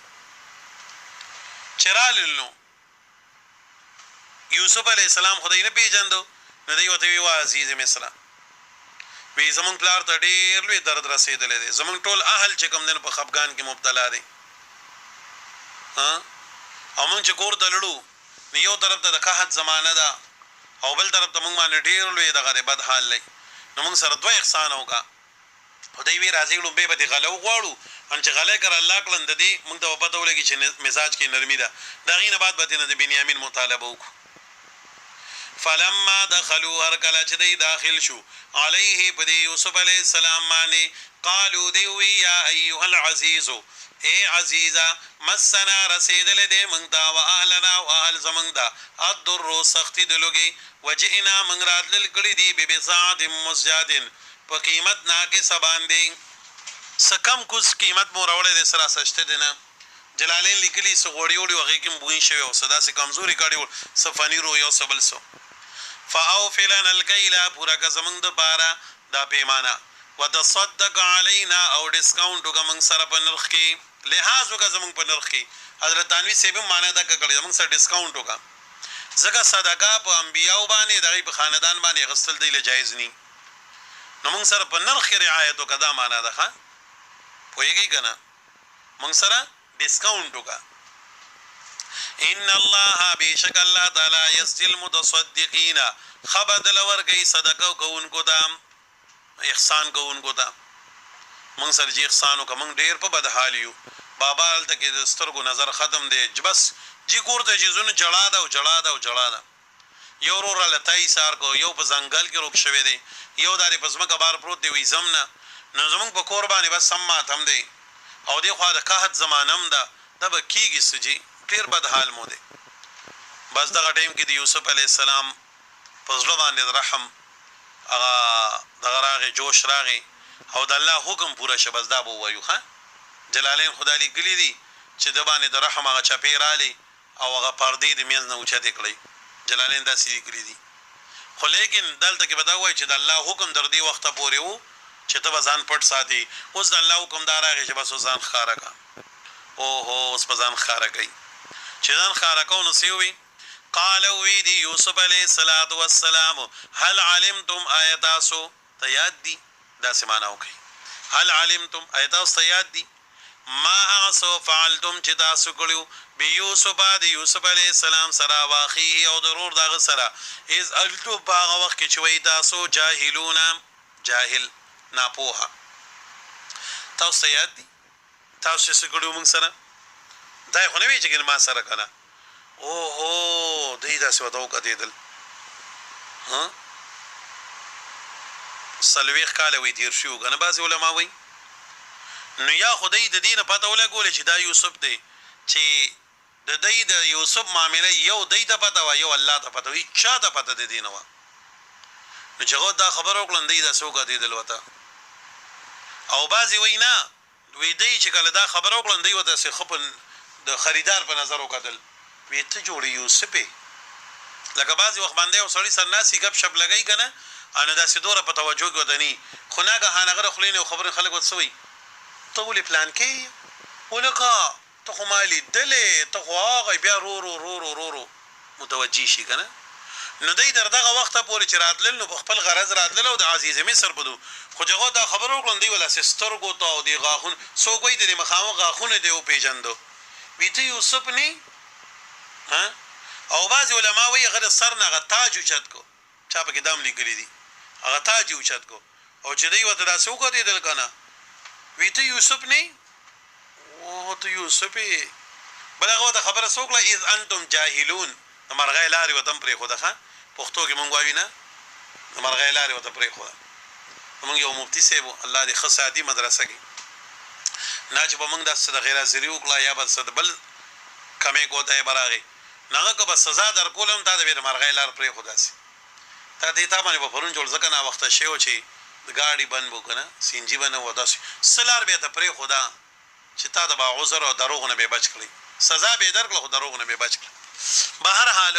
چرال نو یوسف علی السلام خدای نه پیژندو نو دی وته وی عزیز مصر وی زمون پلار ته ډیر لوی درد رسیدلې دي زمون ټول اهل چې کوم دین په خفقان کې مبتلا دي ها امون چې کور ته لړو یو طرف ته د قحط زمانہ ده او بل طرف ته موږ باندې ډیر لوی دغه بد حال لای نو موږ سره دوه احسان وکا خدای وی راځي لو به به غلو غواړو ان چې غلې کړ الله کلند دي موږ ته پته ولګي چې مزاج کې نرمي ده دا غینه بعد به د بنیامین مطالبه وکړو فلما دخلوا هرکل چې دی داخل شو علیه بده یوسف علی السلام باندې قالوا دی یا ایها العزیز اے عزیزا مسنا رسیدل دې مونږ دا او اهلنا او اهل زمونږ دا الضر سختی دلوږي وجئنا من راتل کړي دي ببساعد مزجادن په قیمت ناکه سبان دي سکم کوس قیمت مو راوړې د سره سشته دینه جلالین لیکلي سغوړی وړي وغه کوم بوین شوی او صدا سي کمزوري کړي صفانی رو یو سبل سو فاوفلن الکیل پورا کا زمونږ د بارا دا پیمانه وتصدق علينا او ډیسکاونټ وګم سره په نرخ کې لحاظ وګ زمون په نرخ کې حضرت انوی سیب معنا دا کړی زمون سره ډیسکاونټ وګم زګه صدقه په انبیاو باندې دغه په خاندان باندې غسل دی جایز ني نو مون سره په نرخ کې رعایت وکړه دا معنا ده ښا پوهیږي کنه مون سره ډیسکاونټ وګم ان الله بیشک الله تعالی یسجل المتصدقین خبد لور گئی صدقه کوونکو دام احسان کوونکو دا مونږ سره جی احسانو کوم ډیر په بد حال یو بابا ته کې د سترګو نظر ختم دی بس جی کور ته جزونه جړا دا یو ور لتای سار کو یو په ځنګل کې روک شوی دی یو داري پسمه کبار پروت دی وې زمنه نو زمونږ په قرباني بس سم تم دی او دی خو د قحط زمانم دا د بکیږي سجی ډیر بد حال مو دی بس دغه ټیم کې د یوسف علی السلام فضل باندې رحم اغه دغه راغی جوش راغی او د الله حکم پورا شبز دا بو وایو ها جلالین خدای لګلی دي چې د باندې د رحم هغه چپی رالی او هغه پردې د میز نه اوچته کړی جلالین دا سړي کړی دي خو لیکن دلته کې بداوي چې د الله حکم در دې وخت پورې وو چې ته ځان پټ ساتي اوس د الله حکم دار راغی چې بس ځان خاره کا او هو اوس ځان خاره کوي چې ځان خاره کو نو سیوي قالوا ويدي يوسف عليه الصلاه والسلام هل علمتم ايتاسو تياد دي دا سمانا وکي هل علمتم ايتاسو تياد دي ما اسو فعلتم چې تاسو کړو بيوسف دي يوسف عليه السلام سرا واخيه او ضرور دا سرا از التو باغ وخت کې چوي تاسو جاهلون جاهل ناپوها تاسو تياد دي تاسو څه کړو موږ سره دا خو نه وی چې ما سره کنه او هو دې دا څه وداو کېدل ها سلويخ کاله وی تیر شو غنه بعض علما وی نو یا خدای د دینه پته ولګول چې دا یوسف دی چې د دې د یوسف معاملې یو دې ته پته و یو الله ته پته وی چا ته پته د دینه و نو چې دا خبر وکړل دې دا څه کېدل وته او بعضی وینا وی دې چې کله دا خبر وکړل دې وته څه خپل د خریدار په نظر وکړل وی ته جوړ یوسف لکه بعضی وخت باندې او سړی سرناسي غب شپ لګی کنه انا دا سیدوره په توجه غدنی خناګه هانغه خلینو خبر خلک وڅوي ته ولې پلان کې ولکه ته خو مالي دلې ته خو هغه بیا رو متوجي شي کنه نو دای دغه وخت پورې چې راتلل نو خپل غرض راتلل او د عزیز مصر بدو خو جګو دا خبر وکړل دی ولا سستر ګو ته او دی غاخون سو کوئی د مخاوغ غاخونه دی او پیجندو ویته یوسف ني ها او بعض علما وی غره سر نه غ تاج چت کو چا په کې دام لیکلي دي هغه تاج اوچت کو او چې دی وته دا څوک دی دل کنه وی ته یوسف نه او ته یوسف بلغه ته خبره څوک لا اذ انتم جاهلون مرغې لاري وتم پرې خو ده پښتو کې مونږ وایو نه مرغې لاري وته پرې خو مونږ یو مفتی سیبو الله دې خصادي مدرسه کې نه چې مونږ د غیر حاضری وکړه یا بل څه بل کمې کوته براغي نغه که بس سزا در کولم تا د مرغې لار پرې خدا سي تا دې تا باندې په پرون جوړ ځکه نه وخت شی و چې ګاډي بند وکنه سینجی بنه ودا سلار به ته پرې خدا چې تا د عذر او دروغ نه به بچ کړي سزا به درکړه خو دروغ نه به بچ کړي بهر حال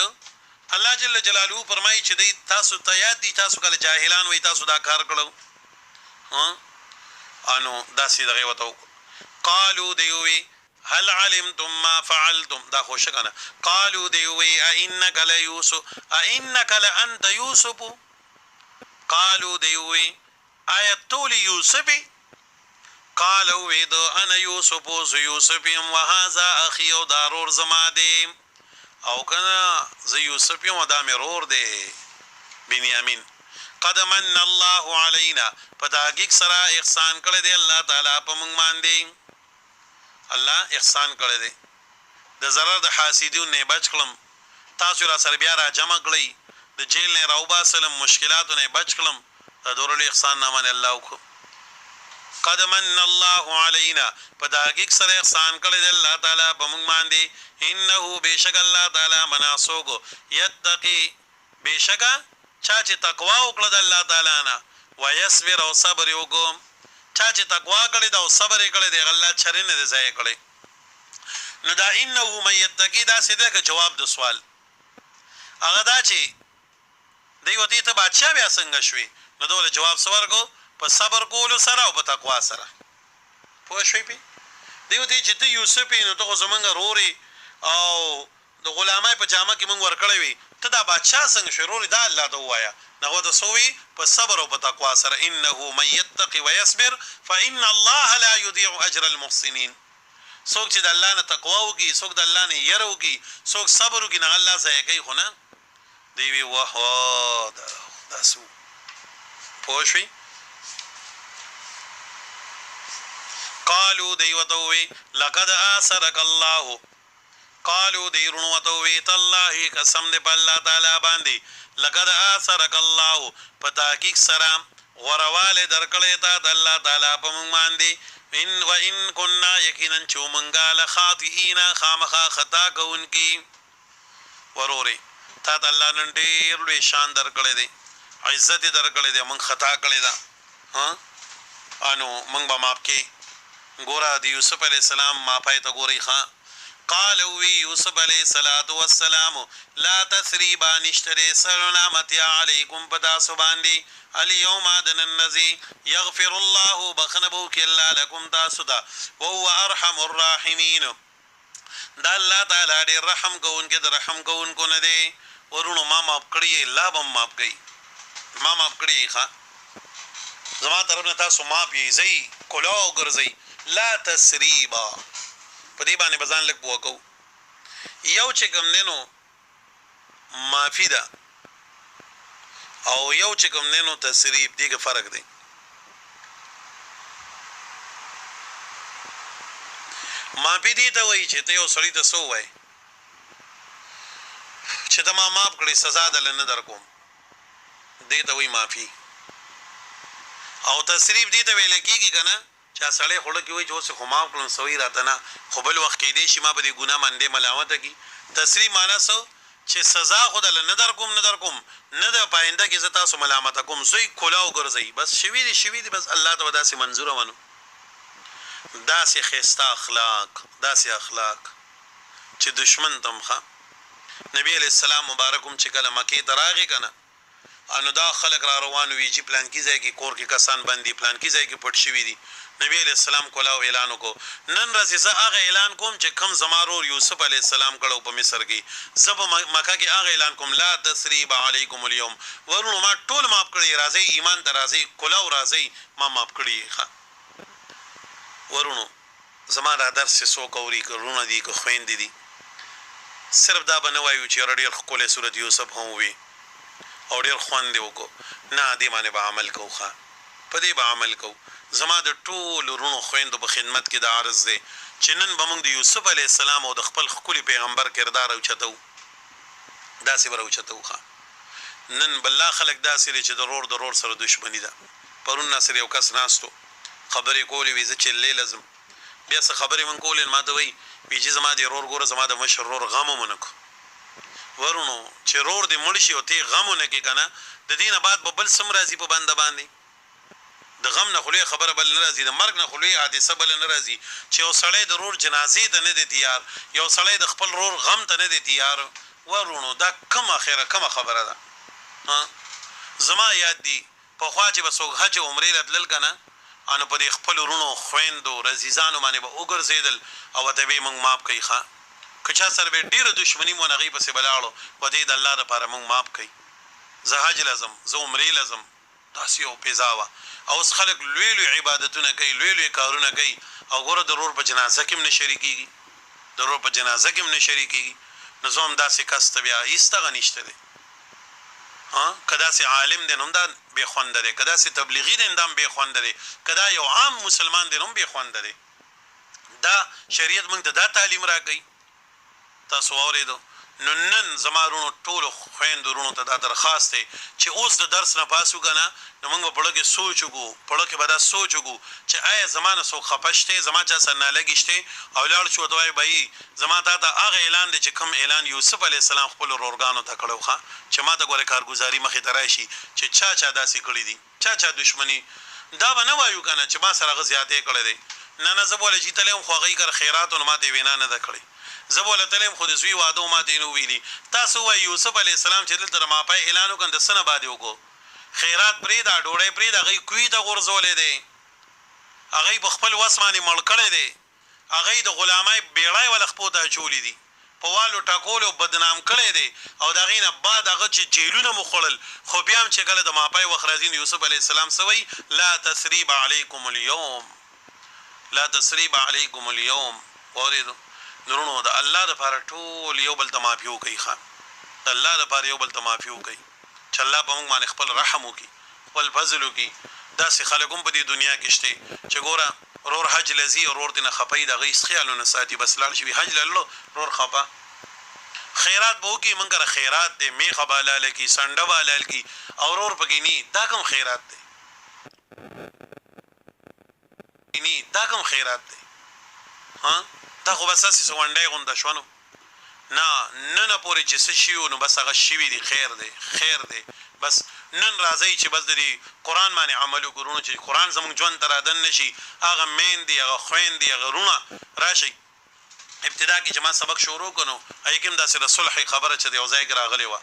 الله جل جلاله فرمایي چې دې تاسو ته یاد دي تاسو کله جاهلان وي تاسو دا کار کړو ها انو داسې دغه وته قالو دیوي هل علمتم ما فعلتم دا خوش کنه قالو دیوي انك ليوسف انك لانت يوسف قالو دیوي آیت تول یوسف قالو وید انا یوسف یوسف وهذا اخي او ضرور زما دی او کنه ز یوسف یو دا مرور دی بنیامین قد من الله علينا پتاګیک سرا احسان کړی دی الله تعالی په موږ باندې الله احسان کړی دی د zarar د حاسدون نه بچ کړم تاسو را سره بیا را جمع کړی د جیل نه راوبا سلام مشکلاتو نه بچ کړم دورل احسان نامه الله کو قد من الله علينا پتاګیک سرا احسان کړی دی الله تعالی په موږ باندې انه بشک الله تعالی مناسوګو یتقی بشک چا چې تقوا وکړه د الله تعالی نه ويصبر او صبر وکوم چا چې تقوا کړی دا او صبر کړی دی الله چرې نه دی ځای کړی نو دا انه من یتقی دا سیده که جواب د سوال هغه دا چې دی وتی ته بادشاہ بیا څنګه شوي نو دوله جواب سوال کو په صبر کولو سره او په تقوا سره پوه شوي پی دی وتی چې ته یوسف نو ته زمونږ روري او د غلامای په جامه کې مونږ ورکړی وي ته دا بادشاہ څنګه شروع دا الله ته وایا نو د سوي په صبر او په تقوا سره انه من يتقي ويصبر فان الله لا يضيع اجر المحسنين څوک چې د الله نه تقوا وکي څوک د الله نه ير وکي څوک صبر وکي نه الله ځای کوي خو نه دی وی واه دا سو پوښي قالوا دیوتوي لقد آثرك الله قالوا دیرون وتوي تالله قسم دې په الله تعالی باندې لقد آثرك الله پتاکیک سلام غرواله درکړې ته د الله تعالی په مونږ باندې ان كنا یقینا چومنګا لخاطئین خامخا خطا کوونکی وروري تا د الله نن ډېر لوی شان درکړې دي عزت درکړې دي مونږ خطا کړې ده ها انو مونږ به ماف کې ګورا دی یوسف علی السلام ما پای ته ګوري خان قال وی یوسف علیہ الصلوۃ والسلام لا تثریب نشتری سلامت علیکم پدا سبحان اليوم ادن الذی یغفر الله بخنبو ک الله لكم تاسدا وهو ارحم الراحمین دا الله تعالی دې رحم کوون کې د رحم کوون کو نه دی ورونو ما ماف کړی الله بم ماف کړي ما ماف کړی ښا زما طرف نه تاسو ماف یې زئی کولو ګرځي لا تسریبا په دې باندې بزان لک وکاو یو چې کوم دینو معافی ده او یو چې کوم دینو تسریب دې کې فرق دی معافی دې ته وایي چې ته یو سړی ته سو وای چې ته ما معاف کړې سزا دل نه درکوم دې ته وایي معافی او تسریب دې ته ویل کېږي کنه چا سړی خړه کې وای چې اوس خو معاف کړم سوي راته نه خو بل وخت کې دې شي ما په دې ګناه باندې ملامت کی تسریب معنا سو چې سزا خدای نه در کوم نه د پاینده کې زتا سو ملامت کوم زوی کولاو ګرځي بس شوی دی بس الله ته وداسې منظور ونه داسې خسته اخلاق چې دشمن تمخه نبی علیہ السلام مبارکم چې کله مکه تراغي کنه انو دا خلق را روان وی چې پلان کې ځای کې کور کې کسان باندې پلان کې ځای کې پټ شوی دي نبی علیہ السلام کولاو اعلان وکړو نن ورځ زه هغه اعلان کوم چې کم زمارور یوسف علیہ السلام کړو په مصر کې زب مکه کې هغه اعلان کوم لا تسریب علیکم اليوم ورونو ما ټول معاف کړی راځي ایمان ته راځي کولاو راځي ما معاف کړی ورونو زماره درس سو کوری کرونه دي کو خويند دي صرف دا بنوایو چې رډیر خپل سورۃ یوسف هم وي او ډېر خوند دی وکړو نه دې باندې به عمل کوو ښه په دې به عمل کوو زما د ټولو وروڼو خویندو په خدمت کې دا عرض دی چې نن به موږ د یوسف علیه السلام او د خپل ښکلي پیغمبر کردار اوچتو داسې به راوچتو ښه نن بالله خلک داسې دی چې د رور سره دشمني ده پرون ناصر یو کس ناستو خبرې کولې وي زه چلې لازم بیا څه خبرې من کولې ما ته وایي چې زما د رور ګوره زما د مشر رور غم ونه کړو ورونو چې رور دې مړ شي او ته غم ونه کې که نه د دې نه بعد به بل څه راځي په بنده باندې د غم نه خو لوی خبره بل نه راځي د مرګ نه خو لوی حادثه بل نه راځي چې یو سړی د رور جنازې ته نه دی تیار یو سړی د خپل رور غم ته نه دی تیار ورونو دا کومه خبره ده زما یاد دي پخوا چې به څوک حج عمرې له تلل که نه انو په دې خپل وروڼو خویندو رزیزانو باندې به وګرځېدل او ورته به یې موږ معاف کوي ښه که چا سره به ډېره دشمني مو هغې پسې به لاړو په دې د الله دپاره موږ معاف کوي زه حج لازم زه عمرې لازم داسې یو پیزا وه او اوس خلک لوی عبادتونه کوي لوی کارونه کوي او ګوره د رور په جنازه کې هم نه شریکېږي نو زه هم داسې کس ته بیا هېڅ دغه نشته دی که داسې عالم دی نو هم دا بې خونده دی که داسې تبلیغي دی نو دا هم بې خونده دی که دا یو عام مسلمان دی نو هم بې خونده دی دا شریعت موږ ته دا تعلیم راکوي تاسو واورېدو نو نن زما وروڼو ټولو خویندو وروڼو ته دا درخواست دی چې اوس د درس نه پاسو که نه نو موږ به په کې سوچ وکړو په کې به دا سوچ وکړو چې آیا زما نه څوک خفه شته زما چا سره نالګې شته او لاړ شو ته وایي بهي زما تا ته هغه اعلان دی چې کوم اعلان یوسف علیه السلام خپلو ورورګانو ته کړی ښه چې ما ته ګورې کارګزاري مخې ته راشي چې چا داسې کړي دي چا دشمني دا به نه وایو که نه چې ما سره هغه زیاتې کړی دی نه زه بوله چې تلی هم خو هغوی کر خیراتو نو ما ته یې وینا نه ده کړې زه بوله تلی هم خو د زوی واده و ما ته یې نه ویلي تاسو ووایي یوسف علیه السلام چې دلته د ماپای اعلان وکړن د څه نه باندې وکړو خیرات پرېږده ډوډۍ پرېږده هغوی کوي ته غورځولی دی هغوی په خپل وس باندې مړ کړی دی هغوی د غلامۍ بیړۍ وله خپو ته اچولي دي په والو ټاکولو بدنام کړی دی او د هغې نه بعد هغه چې جیلونه مو خوړل خو بیا هم چې کله د ماپای وخت راځي نو یوسف علیه السلام څه وایي لا تثریب علیکم اليوم واورېدو نورونو د الله دپاره ټول یو بل ته معافي وکوي ښه د الله دپاره یو بل ته معافي وکوي چې الله په موږ باندې خپل رحم وکړي خپل فضل وکړي داسې خلک هم په دې دنیا کې شته چې ګوره رور حج لځي او رور دې نه خفه وي د هغه هېڅ خیال ونه ساتي بس لاړ شي حج لرلو رور خفه خیرات به وکړي موږ کره خیرات دی میخه به حلاله کړي سنډه به حلال کړي او رور پکې ني دا کوم خیرات دی دا خو بس هسې سونډی غونده شوه نو نه پورې چې څه شي نو بس هغه شوي دي خیر دی بس نن راځئ چې بس د دې قرآن باندې عمل وکړو چې قرآن زموږ ژوند ته رادن نه شي هغه میندې هغه خویندې هغه وروڼه راشئ ابتدا کې چې ما سبق شروع کړو نو هغې کې هم داسې د صلح خبره چې د یو ځای کې راغلې وه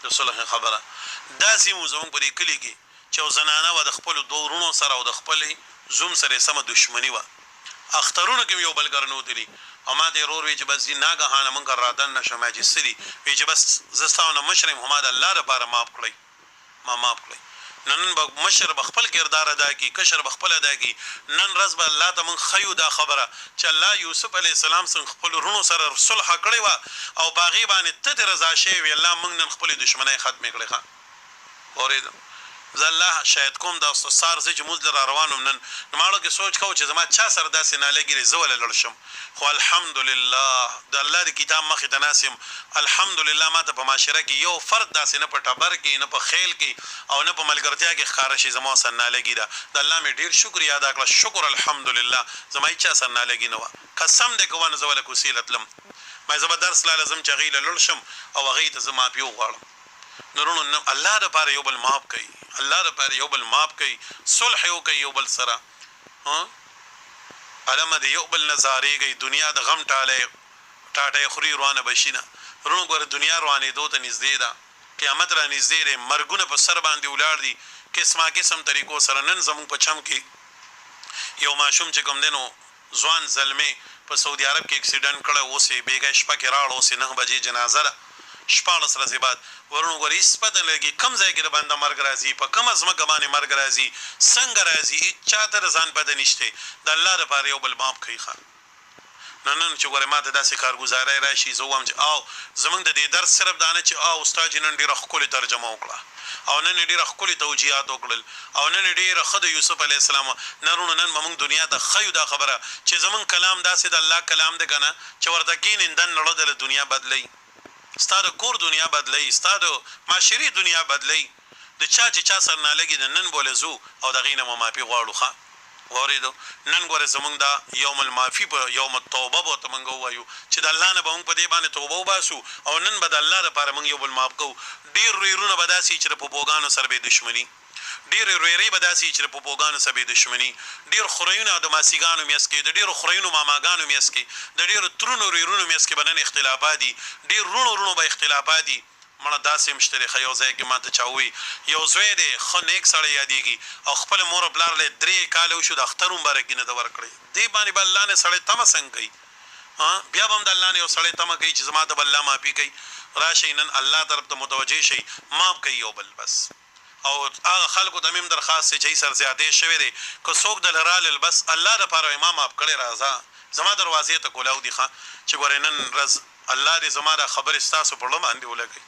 د صلح خبره داسې مو زموږ په دې کلي کې چې یو زنانه وه د خپلو دوه وروڼو سره او د خپلې زوم سره یې سمه دشمني وه اخترونو کې یو بل ګرنودلي او ما ته رور وی چې بس ناګهانه مونږ رادن نشم چې سړي وی چې بس زستاونه مشرم هم د الله لپاره معاف کړی نن به مشر بخپل کردار ادا کی کشر بخپل ادا کی نن رز به الله ته مونږ خیو دا خبره چې الله یوسف علی السلام څنګه خپل رونو سره صلح کړی و او باغی باندې ته رضا شي وی الله مونږ نن خپل دشمنی ختم کړی ښه اورید الله شاید کوم دا سار چې موږ در روانم نن ماړو کې سوچ کو چې زما چا سره داسې نه لګي زول لړشم خو الحمدلله د الله د کتاب مخې ته ناسم الحمدلله ما ته په معاشره کې یو فرد داسې نه په ټبر کې نه په خیل کې او نه په ملګرتیا کې ښکاره شي زما سره نه لګي دا د الله مې ډیر شکر ادا کړ شکر الحمدلله زما چا سره نه لګي نو قسم دې کوونه زول کوسیلتلم ما زما درس لازم چغیل لړشم او هغه ته زما پیو غواړم نورونو الله د پاره یو بل معاف کوي صلح یو کوي یو بل سره علامه دی یو بل نظارې کوي دنیا د غم ټاټه خوري روانه بشینه رونو ګور دنیا روانه دوته نږدې ده قیامت را نږدې ده مرګونه په سر باندې ولاړ دي قسم طریقو سره نن زمون په چم کې یو ماشوم چې کوم دینو ځوان زلمه په سعودي عرب کې اکسیډنټ کړه اوسې بیګا شپه کې راړ اوسې 9 بجې جنازه ده 14 ورځې بعد ورونو ګورې سپته لګي کم ځای کې د بنده مرګ راځي په کم ازمکه باندې مرګ راځي څنګه راځي چاته ځان پته نشته د الله لپاره یو بل معاف کوي خان نن چې ګوره ماته داسې کارګزارۍ راشي زه وایم چې او زمونږ د دې درس صرف دا نه چې استاد نن ډېره ښکلې ترجمه وکړه او نن ډېره ښکلې توجیهات وکړل او نن ډېره ښه د یوسف علیه السلام نن موږ دنیا ته ښیو دا خبره چې زمونږ کلام داسې د الله کلام دی که نه چې ورته کښېنې دن نړه د دنیا بدلوي ستا د کور دنیا بدلوي ستا د معاشري دنیا بدلوي د چا چې چا سر نه لګي د نن بوله ځو او د هغې نه مو معافي غواړو ښه واورېدو نن ګوره زمونږ دا یوم المعافي په یوم التوبه به ورته موږ ووایو چې د الله نه به موږ په دې باندې توبه وباسو او نن به د الله دپاره موږ یو بل معاف کوو ډېر رویرونه به داسې چې د پوپوګانو سره به دښمني ډېرې رویرۍ به داسې چې د پوپوګانو سره به دښمني ډېر خوریونه د ماسیګانو میس کې د ډېرو خوریونو ماماګانو میس کې د ډېرو ترونو رویرونو میس کې به نن اختلافات دي ډېر رونو به اختلافات دي مړه داسې مشته دی ښه یو ځای کې ماته چا ووایي یو زوی دی ښه نیک سړی یادېږي او خپل مور او پلار له 3 کاله وشو د اختر مبارکي نه ده ورکړی دې باندې به الله نه سړی تمه څنګه کوي بیا به هم د الله نه یو سړی تمه کوي چې زما ته به الله معافي کوي راشئ نن الله طرف ته متوجه شئ معاف کوي یو بل بس او هغه خلکو ته میم درخواست چې سر زیاتې شوی دی که څوک د لرال بس الله دپاره امام معاف کړی راځه زما دروازې ته کولاو دي ښه چې ګورې نن ورځ الله دې زما دا خبرې ستاسو په زړه باندې ولګوي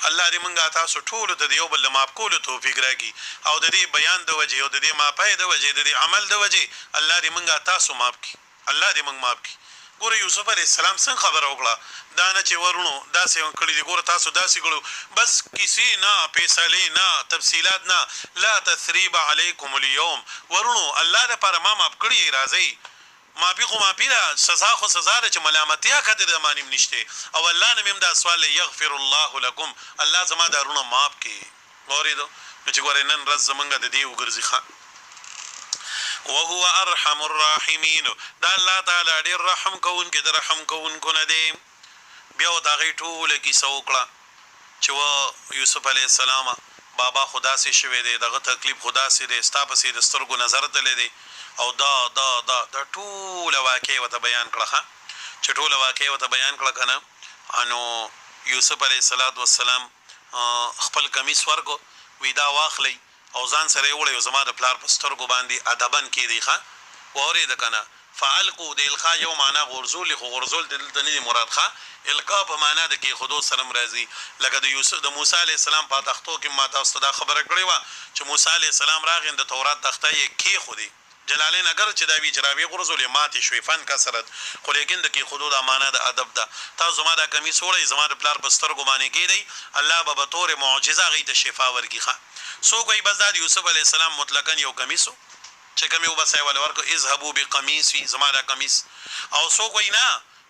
الله دې مونږه تاسو ټولو ته د یو بل معاف کولو توفیق راکړي او د دې بیان د وجې او د دې معافۍ د وجې د دې عمل د وجې الله دې مونږه تاسو معاف کړي الله دې مونږ معاف کړي ګوره یوسف علیه السلام څنګه خبره وکړه دا نه چې ورونو داسې کړي دي ګوره تاسو داسې کړو بس کسی نه فیصلې نه تفصیلات نه لا تثریب علیکم اليوم ورونو الله دپاره ما معاف کړي راځئ معافي خو معافي ده سزا خو سزا ده چې ملامتیا کته د مانیم نشته او الله نه مم دا سوال یغفر الله لكم الله زما دارونه معاف کړي اوریدو چې ګورې نن ورځ زمونږ د دې وګرځي ښه وهو ارحم الراحمین دا الله تعالی ډېر رحم کوونکی د رحم کوونکو نه دی بیا ورته هغې ټوله کیسه وکړه چې یوسف علیه السلام بابا خدا سي شوی دی دغه تکلیف خدا سي دی ستا پسې د سترګو نظر تللی دی او دا ټوله واقع وته بیان کړه چې ټوله واقع وته بیان کړه کنه انو یوسف علیه السلام خپل کمیس ورکو ویدا واخلی او ځان سره وړي زما د پلار په سترګو باندې ادبن کې دی ښه ووري د کنه فعلقوا د القا یو معنا غرزول خو غرزول دلته نه مراد ښه القا په معنا د کې خودو سره مرضی لکه د یوسف د موسی علی السلام په تختو کې ما تاسو ته خبره کړې و چې موسی علی السلام راغی د تورات تخته یې کې خودي جلالین اگر چې دا وی جرابې غرزول ماته شوي فن کسرت خو لیکن د کې خودو د معنا د ادب ده تاسو زما د کمیس وړي زما د پلار په سترګو باندې کې دی الله به تور معجزه غي د شفا ورکی ښه سو کوئی بس د یوسف علی السلام مطلقاً یو کمیسو چې کوم یو بس ایول ورکو اذهبوا بقمیصی زما د کمیس او سو کوئی نه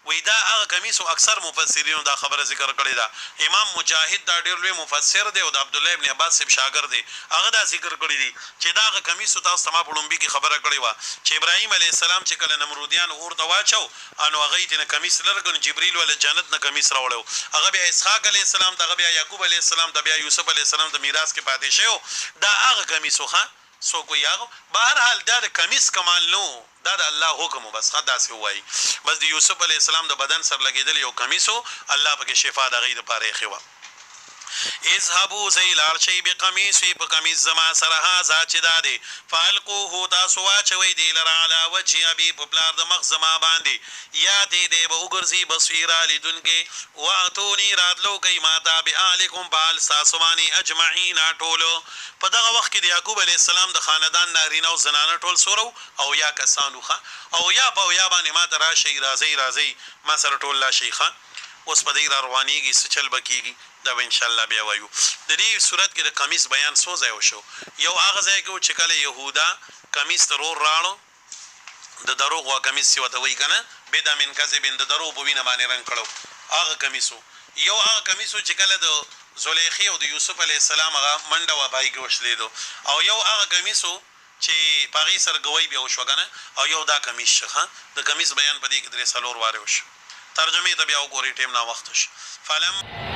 وې دا هغه کمیس او اکثر مفسرینو دا خبره ذکر کړی دا امام مجاهد دا ډېر لوی مفسر دی او د عبد الله ابن عباس صاحب شاګرد دی هغه دا ذکر کړی دی چې دا هغه کمیس تاسو ما پړومبي کی خبره کړی و چې ابراهیم علی السلام چې کله نمرودیان اور ته واچو انو هغه ته نه کمیس لرګن جبرئیل ول جنت نه کمیس راوړو هغه بیا اسحاق علی السلام دغه بیا یعقوب علی السلام د بیا یوسف علی السلام د میراث کې پاتې شو دا هغه کمیس خو سو کو یاغو بهر حال دا کمیس کمال نو دا د الله حکم بس خدا سي وای بس د یوسف علی السلام د بدن سر لګیدل یو کمیسو الله پکې شفا د غید پاره خوا اذهبوا زیلار شی بقمیص په کمیس زما سره ها ذات داده فالقوه تاسو واچوي دی لرا علی وجه ابي په بلار د مخ زما باندې یا دې دې به وګرځي بصیرا لیدونکې واتونی راتلو کوي ماتا بالکم بال ساسمانی اجمعین ټولو په دغه وخت کې د یعقوب علی السلام د خاندان نارینه او زنانه ټول سورو او یا کسانوخه او یا باندې ما ترا شي راځي ما سره ټول لا شيخه اوس په دې روانيږي سچل بکیږي دا ان شاء الله بیا وایو د دې صورت کې د قمیص بیان سو ځای وشو یو هغه ځای کې چې کله يهودا قمیص ضرور راړو د دروغ وا قمیص وته وای کنه بيد من کذبین د دروغ په وینه باندې رنگ کړو هغه قمیصو یو هغه قمیصو چې کله د زلیخی او د یوسف علی السلام هغه منډه و پای کې وشلیدو او یو هغه قمیصو چې پاغي سرګوي بیا وشو کنه او یو دا قمیص شه د قمیص بیان په دې کې درې سالور واره وشو ترجمه ته بیا وګورئ ټیم نا وخت شي فلم